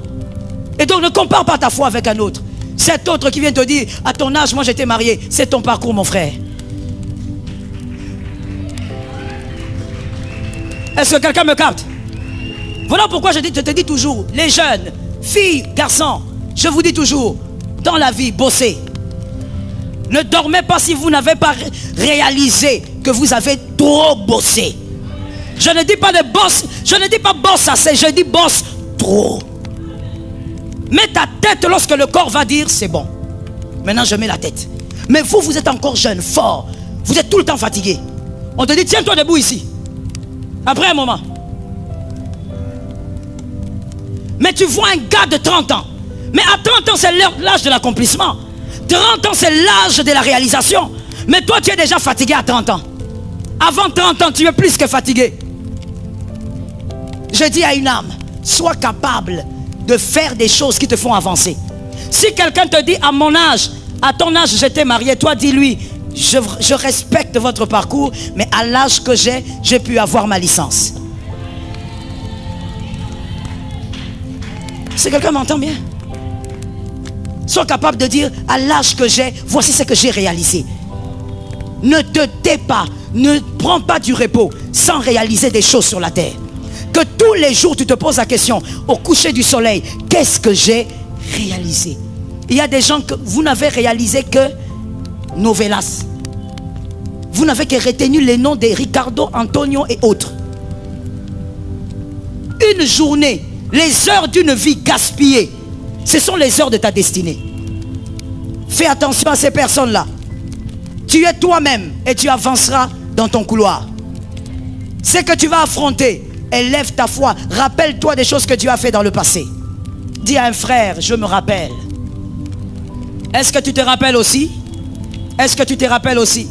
Et donc ne compare pas ta foi avec un autre. Cet autre qui vient te dire, à ton âge, moi j'étais marié. C'est ton parcours, mon frère. Est-ce que quelqu'un me capte? Voilà pourquoi je te dis toujours, les jeunes, filles, garçons, je vous dis toujours, dans la vie, bossez. Ne dormez pas si vous n'avez pas réalisé que vous avez trop bossé. Je ne dis pas de boss, je ne dis pas boss assez, je dis boss trop. Mets ta tête lorsque le corps va dire c'est bon. Maintenant je mets la tête. Mais vous, vous êtes encore jeune, fort. Vous êtes tout le temps fatigué. On te dit tiens-toi debout ici. Après un moment. Mais tu vois un gars de 30 ans. Mais à 30 ans, c'est l'âge de l'accomplissement. 30 ans, c'est l'âge de la réalisation. Mais toi, tu es déjà fatigué à 30 ans. Avant 30 ans, tu es plus que fatigué. Je dis à une âme, sois capable de faire des choses qui te font avancer. Si quelqu'un te dit à mon âge, à ton âge j'étais marié, toi dis-lui, je respecte votre parcours, mais à l'âge que j'ai pu avoir ma licence. Si quelqu'un m'entend bien, sois capable de dire à l'âge que j'ai, voici ce que j'ai réalisé. Ne te tais pas, ne prends pas du repos sans réaliser des choses sur la terre. Que tous les jours tu te poses la question, au coucher du soleil, qu'est-ce que j'ai réalisé? Il y a des gens que vous n'avez réalisé que novelas. Vous n'avez que retenu les noms de Ricardo, Antonio et autres. Une journée, les heures d'une vie gaspillée, ce sont les heures de ta destinée. Fais attention à ces personnes-là. Tu es toi-même et tu avanceras dans ton couloir. Ce que tu vas affronter, élève ta foi. Rappelle-toi des choses que tu as fait dans le passé. Dis à un frère, je me rappelle. Est-ce que tu te rappelles aussi? Est-ce que tu te rappelles aussi?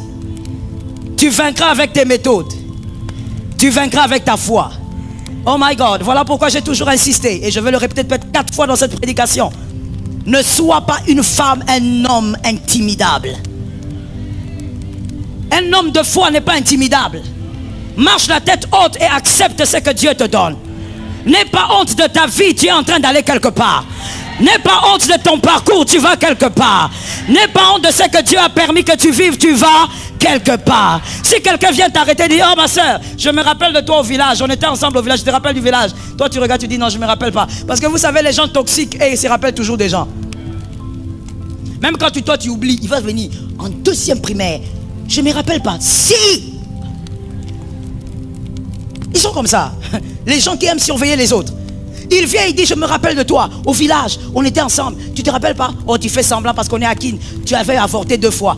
Tu vaincras avec tes méthodes. Tu vaincras avec ta foi. Oh my God, voilà pourquoi j'ai toujours insisté. Et je vais le répéter peut-être 4 fois dans cette prédication. Ne sois pas une femme, un homme intimidable. Un homme de foi n'est pas intimidable. Marche la tête haute et accepte ce que Dieu te donne. N'aie pas honte de ta vie, tu es en train d'aller quelque part. N'aie pas honte de ton parcours, tu vas quelque part. N'aie pas honte de ce que Dieu a permis que tu vives, tu vas quelque part. Si quelqu'un vient t'arrêter et dit, oh ma soeur, je me rappelle de toi au village, on était ensemble au village, je te rappelle du village. Toi tu regardes, tu dis non, je ne me rappelle pas. Parce que vous savez, les gens toxiques, ils se rappellent toujours des gens. Même quand toi tu oublies, il va venir en 2e primaire. Je ne me rappelle pas. Si! Ils sont comme ça. Les gens qui aiment surveiller les autres. Il vient, il dit, je me rappelle de toi, au village, on était ensemble. Tu te rappelles pas? Oh, tu fais semblant parce qu'on est à Kin. Tu avais avorté 2 fois.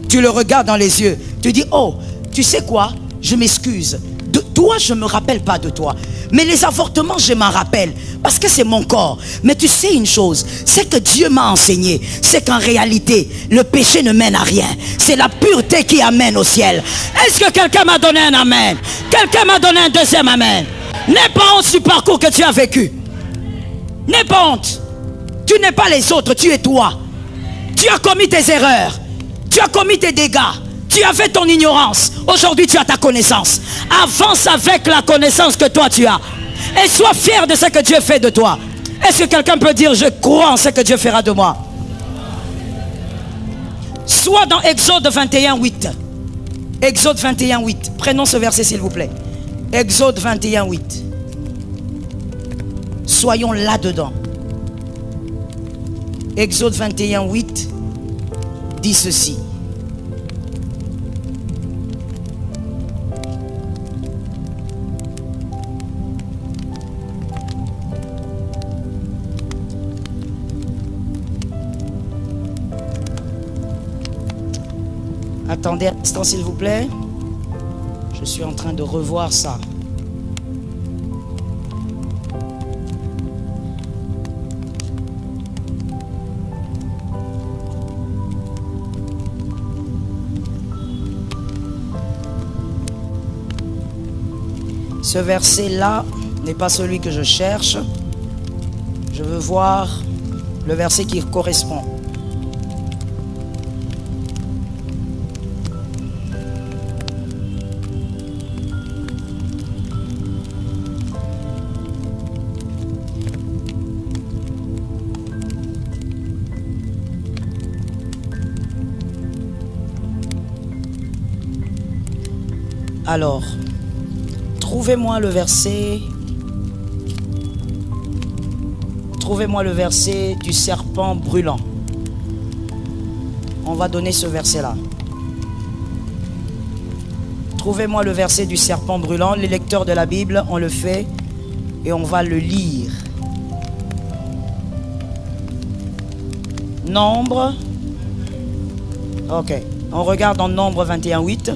Tu le regardes dans les yeux. Tu dis, oh, tu sais quoi? Je m'excuse. De toi, je ne me rappelle pas de toi. Mais les avortements, je m'en rappelle. Parce que c'est mon corps. Mais tu sais une chose, c'est que Dieu m'a enseigné. C'est qu'en réalité, le péché ne mène à rien. C'est la pureté qui amène au ciel. Est-ce que quelqu'un m'a donné un amen? Quelqu'un m'a donné un 2e amen? N'aie pas honte du parcours que tu as vécu. N'aie pas honte. Tu n'es pas les autres, tu es toi. Tu as commis tes erreurs. Tu as commis tes dégâts. Tu avais ton ignorance. Aujourd'hui, tu as ta connaissance. Avance avec la connaissance que toi tu as. Et sois fier de ce que Dieu fait de toi. Est-ce que quelqu'un peut dire, je crois en ce que Dieu fera de moi? Soit dans Exode 21, 8. Exode 21, 8. Prenons ce verset s'il vous plaît. Exode 21, 8. Soyons là-dedans. Exode 21, 8 dit ceci. Attendez un instant s'il vous plaît. Je suis en train de revoir ça. Ce verset-là n'est pas celui que je cherche. Je veux voir le verset qui correspond. Alors, trouvez-moi le verset. Trouvez-moi le verset du serpent brûlant. On va donner ce verset-là. Trouvez-moi le verset du serpent brûlant. Les lecteurs de la Bible, on le fait et on va le lire. Nombre. Ok. On regarde en Nombre 21:8.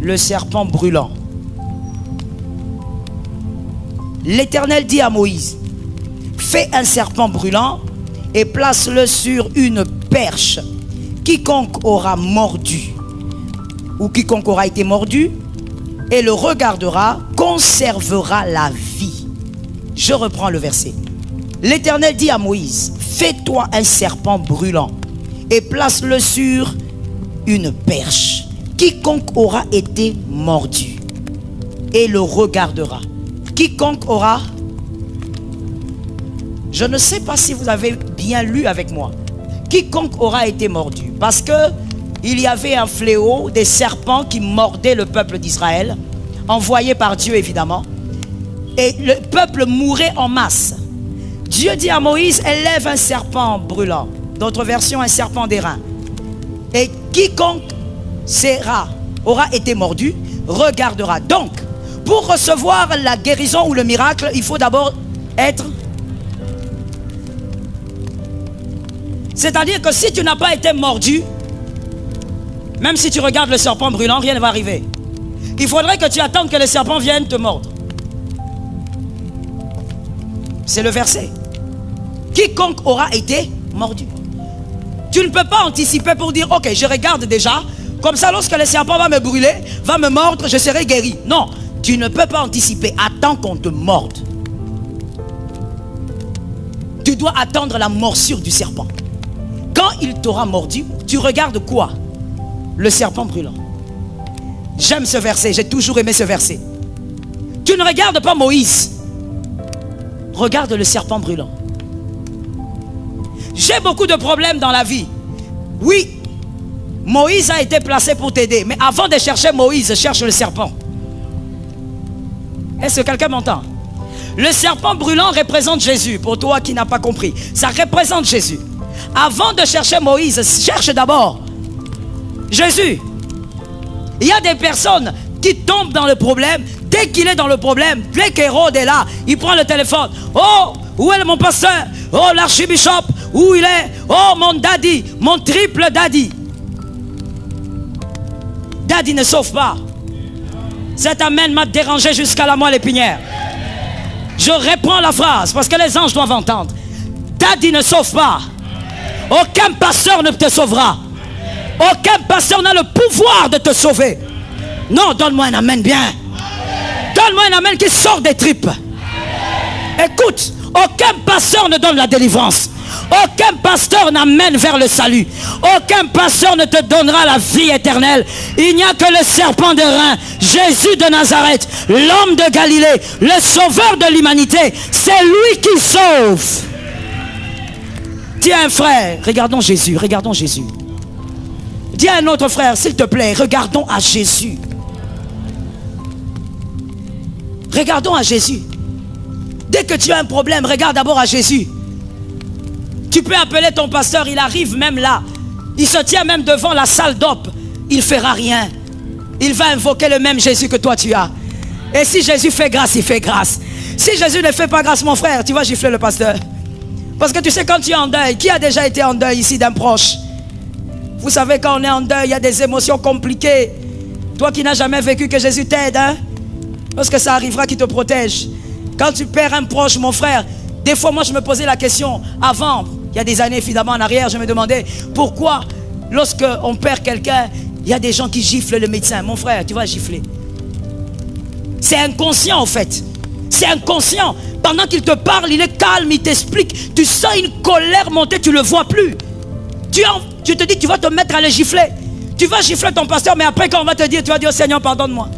Le serpent brûlant. L'Éternel dit à Moïse, fais un serpent brûlant et place-le sur une perche. Quiconque aura mordu ou quiconque aura été mordu et le regardera, conservera la vie. Je reprends le verset. L'Éternel dit à Moïse, fais-toi un serpent brûlant et place-le sur une perche. Quiconque aura été mordu et le regardera. Quiconque aura... Je ne sais pas si vous avez bien lu avec moi. Quiconque aura été mordu. Parce que il y avait un fléau, des serpents qui mordaient le peuple d'Israël, envoyés par Dieu évidemment. Et le peuple mourait en masse. Dieu dit à Moïse, élève un serpent brûlant. D'autres versions, un serpent d'airain. Et quiconque aura été mordu, regardera. Donc, pour recevoir la guérison ou le miracle, il faut d'abord être... C'est-à-dire que si tu n'as pas été mordu, même si tu regardes le serpent brûlant, rien ne va arriver. Il faudrait que tu attendes que le serpent vienne te mordre. C'est le verset. Quiconque aura été mordu. Tu ne peux pas anticiper pour dire, ok, je regarde déjà, comme ça lorsque le serpent va me brûler, va me mordre, je serai guéri. Non, tu ne peux pas anticiper. Attends qu'on te morde. Tu dois attendre la morsure du serpent. Quand il t'aura mordu, tu regardes quoi? Le serpent brûlant. J'aime ce verset, j'ai toujours aimé ce verset. Tu ne regardes pas Moïse. Regarde le serpent brûlant. J'ai beaucoup de problèmes dans la vie. Oui, Moïse a été placé pour t'aider. Mais avant de chercher Moïse, cherche le serpent. Est-ce que quelqu'un m'entend? Le serpent brûlant représente Jésus. Pour toi qui n'as pas compris, ça représente Jésus. Avant de chercher Moïse, cherche d'abord Jésus. Il y a des personnes qui tombent dans le problème. Dès qu'il est dans le problème, dès qu'Hérode est là, il prend le téléphone. Oh, où est mon pasteur? Oh, l'archibishop, où il est? Oh, mon daddy, mon triple daddy. Daddy ne sauve pas. Cet amen m'a dérangé jusqu'à la moelle épinière. Je reprends la phrase parce que les anges doivent entendre. Daddy ne sauve pas. Aucun pasteur ne te sauvera. Aucun pasteur n'a le pouvoir de te sauver. Non, donne-moi un amen bien. Donne-moi un amen qui sort des tripes. Écoute, aucun pasteur ne donne la délivrance. Aucun pasteur n'amène vers le salut. Aucun pasteur ne te donnera la vie éternelle. Il n'y a que le serpent d'airain, Jésus de Nazareth, l'homme de Galilée, le sauveur de l'humanité. C'est lui qui sauve. Dis à un frère, regardons Jésus, regardons Jésus. Dis à un autre frère, s'il te plaît, regardons à Jésus. Regardons à Jésus. Dès que tu as un problème, regarde d'abord à Jésus. Tu peux appeler ton pasteur, il arrive même là. Il se tient même devant la salle d'op. Il ne fera rien. Il va invoquer le même Jésus que toi tu as. Et si Jésus fait grâce, il fait grâce. Si Jésus ne fait pas grâce, mon frère, tu vas gifler le pasteur. Parce que tu sais, quand tu es en deuil, qui a déjà été en deuil ici d'un proche? Vous savez, quand on est en deuil, il y a des émotions compliquées. Toi qui n'as jamais vécu, que Jésus t'aide, hein? Parce que ça arrivera qu'il te protège. Quand tu perds un proche, mon frère, des fois, moi, je me posais la question avant, il y a des années, évidemment, en arrière, je me demandais pourquoi, lorsqu'on perd quelqu'un, il y a des gens qui giflent le médecin. Mon frère, tu vas gifler. C'est inconscient, en fait. C'est inconscient. Pendant qu'il te parle, il est calme, il t'explique. Tu sens une colère monter, tu ne le vois plus. Tu te dis, tu vas te mettre à le gifler. Tu vas gifler ton pasteur, mais après, quand on va te dire, tu vas dire, Seigneur, pardonne-moi.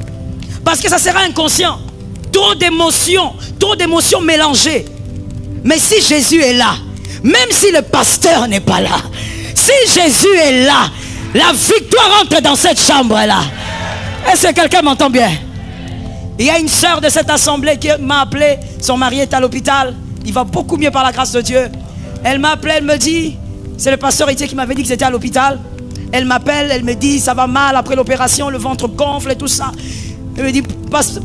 Parce que ça sera inconscient. Trop d'émotions mélangées. Mais si Jésus est là, même si le pasteur n'est pas là, si Jésus est là, la victoire entre dans cette chambre-là. Est-ce que quelqu'un m'entend bien? Il y a une sœur de cette assemblée qui m'a appelé. Son mari est à l'hôpital. Il va beaucoup mieux par la grâce de Dieu. Elle m'a appelé, elle me dit, c'est le pasteur Etienne qui m'avait dit que c'était à l'hôpital. Elle m'appelle, elle me dit, ça va mal après l'opération, le ventre gonfle et tout ça. Elle me dit,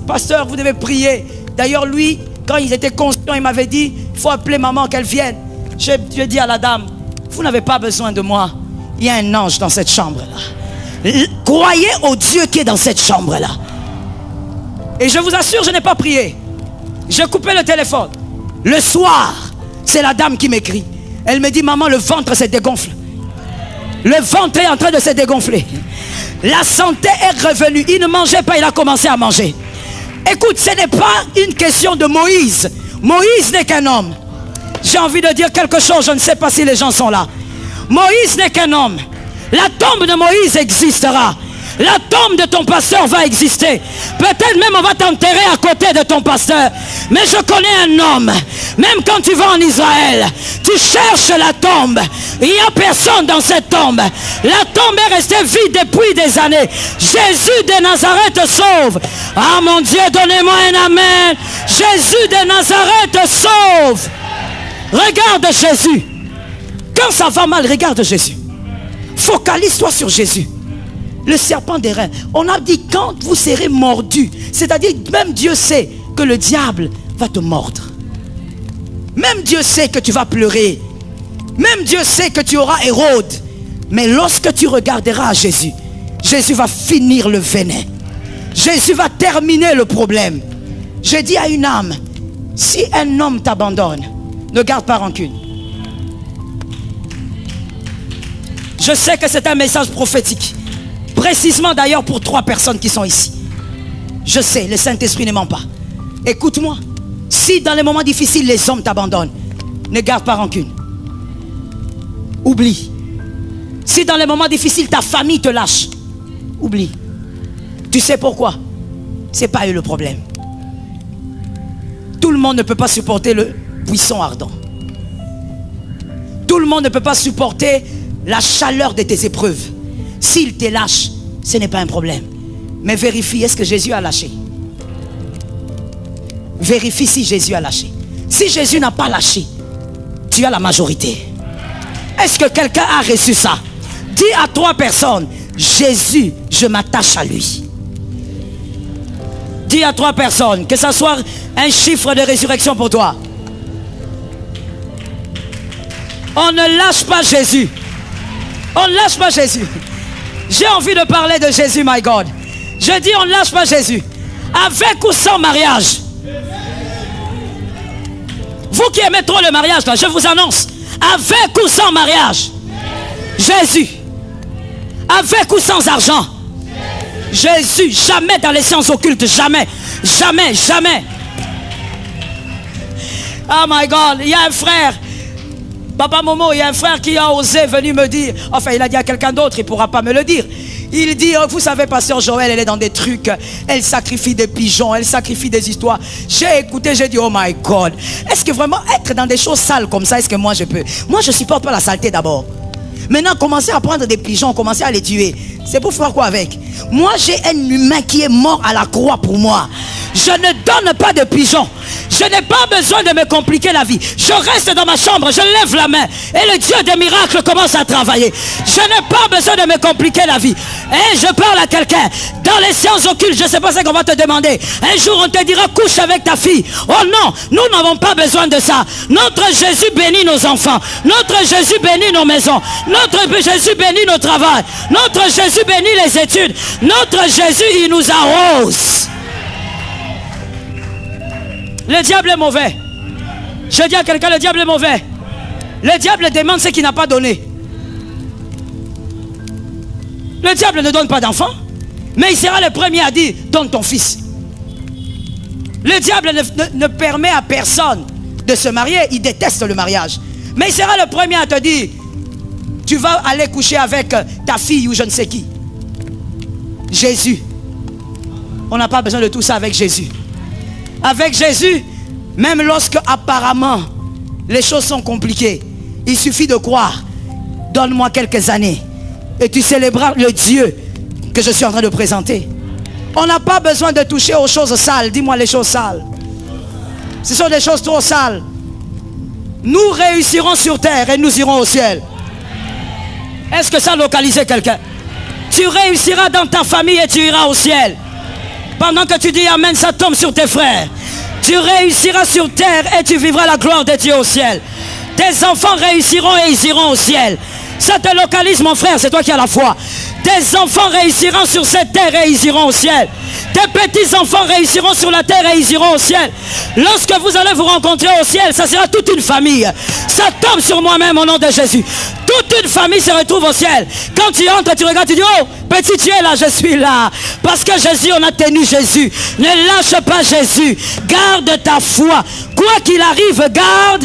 pasteur, vous devez prier. D'ailleurs, lui, quand il était conscient, il m'avait dit, Il faut appeler maman qu'elle vienne. Je dis à la dame, vous n'avez pas besoin de moi. Il y a un ange dans cette chambre-là. Croyez au Dieu qui est dans cette chambre-là. Et je vous assure, je n'ai pas prié. J'ai coupé le téléphone. Le soir, c'est la dame qui m'écrit. Elle me dit, maman, le ventre se dégonfle. Le ventre est en train de se dégonfler. La santé est revenue. Il ne mangeait pas, il a commencé à manger. Écoute, ce n'est pas une question de Moïse. Moïse n'est qu'un homme. J'ai envie de dire quelque chose, je ne sais pas si les gens sont là. Moïse n'est qu'un homme. La tombe de Moïse existera. La tombe de ton pasteur va exister. Peut-être même on va t'enterrer à côté de ton pasteur. Mais je connais un homme. Même quand tu vas en Israël, tu cherches la tombe. Il n'y a personne dans cette tombe. La tombe est restée vide depuis des années. Jésus de Nazareth sauve. Ah mon Dieu, donnez-moi un amen. Jésus de Nazareth sauve. Regarde Jésus. Quand ça va mal, regarde Jésus. Focalise-toi sur Jésus. Le serpent des reins. On a dit quand vous serez mordu. C'est-à-dire même Dieu sait que le diable va te mordre. Même Dieu sait que tu vas pleurer. Même Dieu sait que tu auras Hérode. Mais lorsque tu regarderas à Jésus, Jésus va finir le venin. Jésus va terminer le problème. Je dis à une âme, si un homme t'abandonne, ne garde pas rancune. Je sais que c'est un message prophétique. Précisément d'ailleurs pour 3 personnes qui sont ici. Je sais, le Saint-Esprit ne ment pas. Écoute-moi. Si dans les moments difficiles les hommes t'abandonnent, ne garde pas rancune. Oublie. Si dans les moments difficiles ta famille te lâche, oublie. Tu sais pourquoi? C'est pas eux le problème. Tout le monde ne peut pas supporter le buisson ardent. Tout le monde ne peut pas supporter la chaleur de tes épreuves. S'il te lâche, ce n'est pas un problème. Mais vérifie, est-ce que Jésus a lâché? Vérifie si Jésus a lâché. Si Jésus n'a pas lâché, tu as la majorité. Est-ce que quelqu'un a reçu ça? Dis à 3 personnes, Jésus, je m'attache à lui. Dis à 3 personnes, que ça soit un chiffre de résurrection pour toi. On ne lâche pas Jésus. On ne lâche pas Jésus. J'ai envie de parler de Jésus, my God. Je dis, on ne lâche pas Jésus. Avec ou sans mariage. Vous qui aimez trop le mariage, là, je vous annonce. Avec ou sans mariage. Jésus. Avec ou sans argent. Jésus. Jamais dans les sciences occultes. Jamais. Jamais. Jamais. Oh my God. Il y a un frère. Papa Momo, il y a un frère qui a osé venir me dire, enfin il a dit à quelqu'un d'autre, il ne pourra pas me le dire. Il dit, oh, vous savez, pasteur Joël, elle est dans des trucs, elle sacrifie des pigeons, elle sacrifie des histoires. J'ai écouté, j'ai dit, oh my God, est-ce que vraiment être dans des choses sales comme ça, est-ce que moi je peux? Moi je ne supporte pas la saleté d'abord. Maintenant, commencer à prendre des pigeons, commencer à les tuer, c'est pour faire quoi avec? Moi j'ai un humain qui est mort à la croix pour moi. Je ne donne pas de pigeons. Je n'ai pas besoin de me compliquer la vie. Je reste dans ma chambre, je lève la main et le Dieu des miracles commence à travailler. Je n'ai pas besoin de me compliquer la vie. Et je parle à quelqu'un. Dans les sciences occultes, je ne sais pas ce qu'on va te demander. Un jour on te dira couche avec ta fille. Oh non, nous n'avons pas besoin de ça. Notre Jésus bénit nos enfants. Notre Jésus bénit nos maisons. Notre Jésus bénit nos travaux. Notre Jésus bénit les études. Notre Jésus, il nous arrose. Le diable est mauvais. Je dis à quelqu'un, le diable est mauvais. Le diable demande ce qu'il n'a pas donné. Le diable ne donne pas d'enfant, mais il sera le premier à dire, donne ton fils. Le diable ne permet à personne de se marier, il déteste le mariage. Mais il sera le premier à te dire, tu vas aller coucher avec ta fille ou je ne sais qui. Jésus. On n'a pas besoin de tout ça avec Jésus. Avec Jésus, même lorsque apparemment les choses sont compliquées, il suffit de croire. Donne-moi quelques années et tu célébreras le Dieu que je suis en train de présenter. On n'a pas besoin de toucher aux choses sales. Dis-moi les choses sales. Ce sont des choses trop sales. Nous réussirons sur terre et nous irons au ciel. Est-ce que ça a localisé quelqu'un? Tu réussiras dans ta famille et tu iras au ciel. Pendant que tu dis amen, ça tombe sur tes frères. Tu réussiras sur terre et tu vivras la gloire de Dieu au ciel. Tes enfants réussiront et ils iront au ciel. Ça te localise, mon frère, c'est toi qui as la foi. Tes enfants réussiront sur cette terre et ils iront au ciel. Tes petits-enfants réussiront sur la terre et ils iront au ciel. Lorsque vous allez vous rencontrer au ciel, ça sera toute une famille. Ça tombe sur moi-même au nom de Jésus. Toute une famille se retrouve au ciel. Quand tu entres, tu regardes, tu dis, oh, petit, tu es là, je suis là. Parce que Jésus, on a tenu Jésus. Ne lâche pas Jésus. Garde ta foi. Quoi qu'il arrive, garde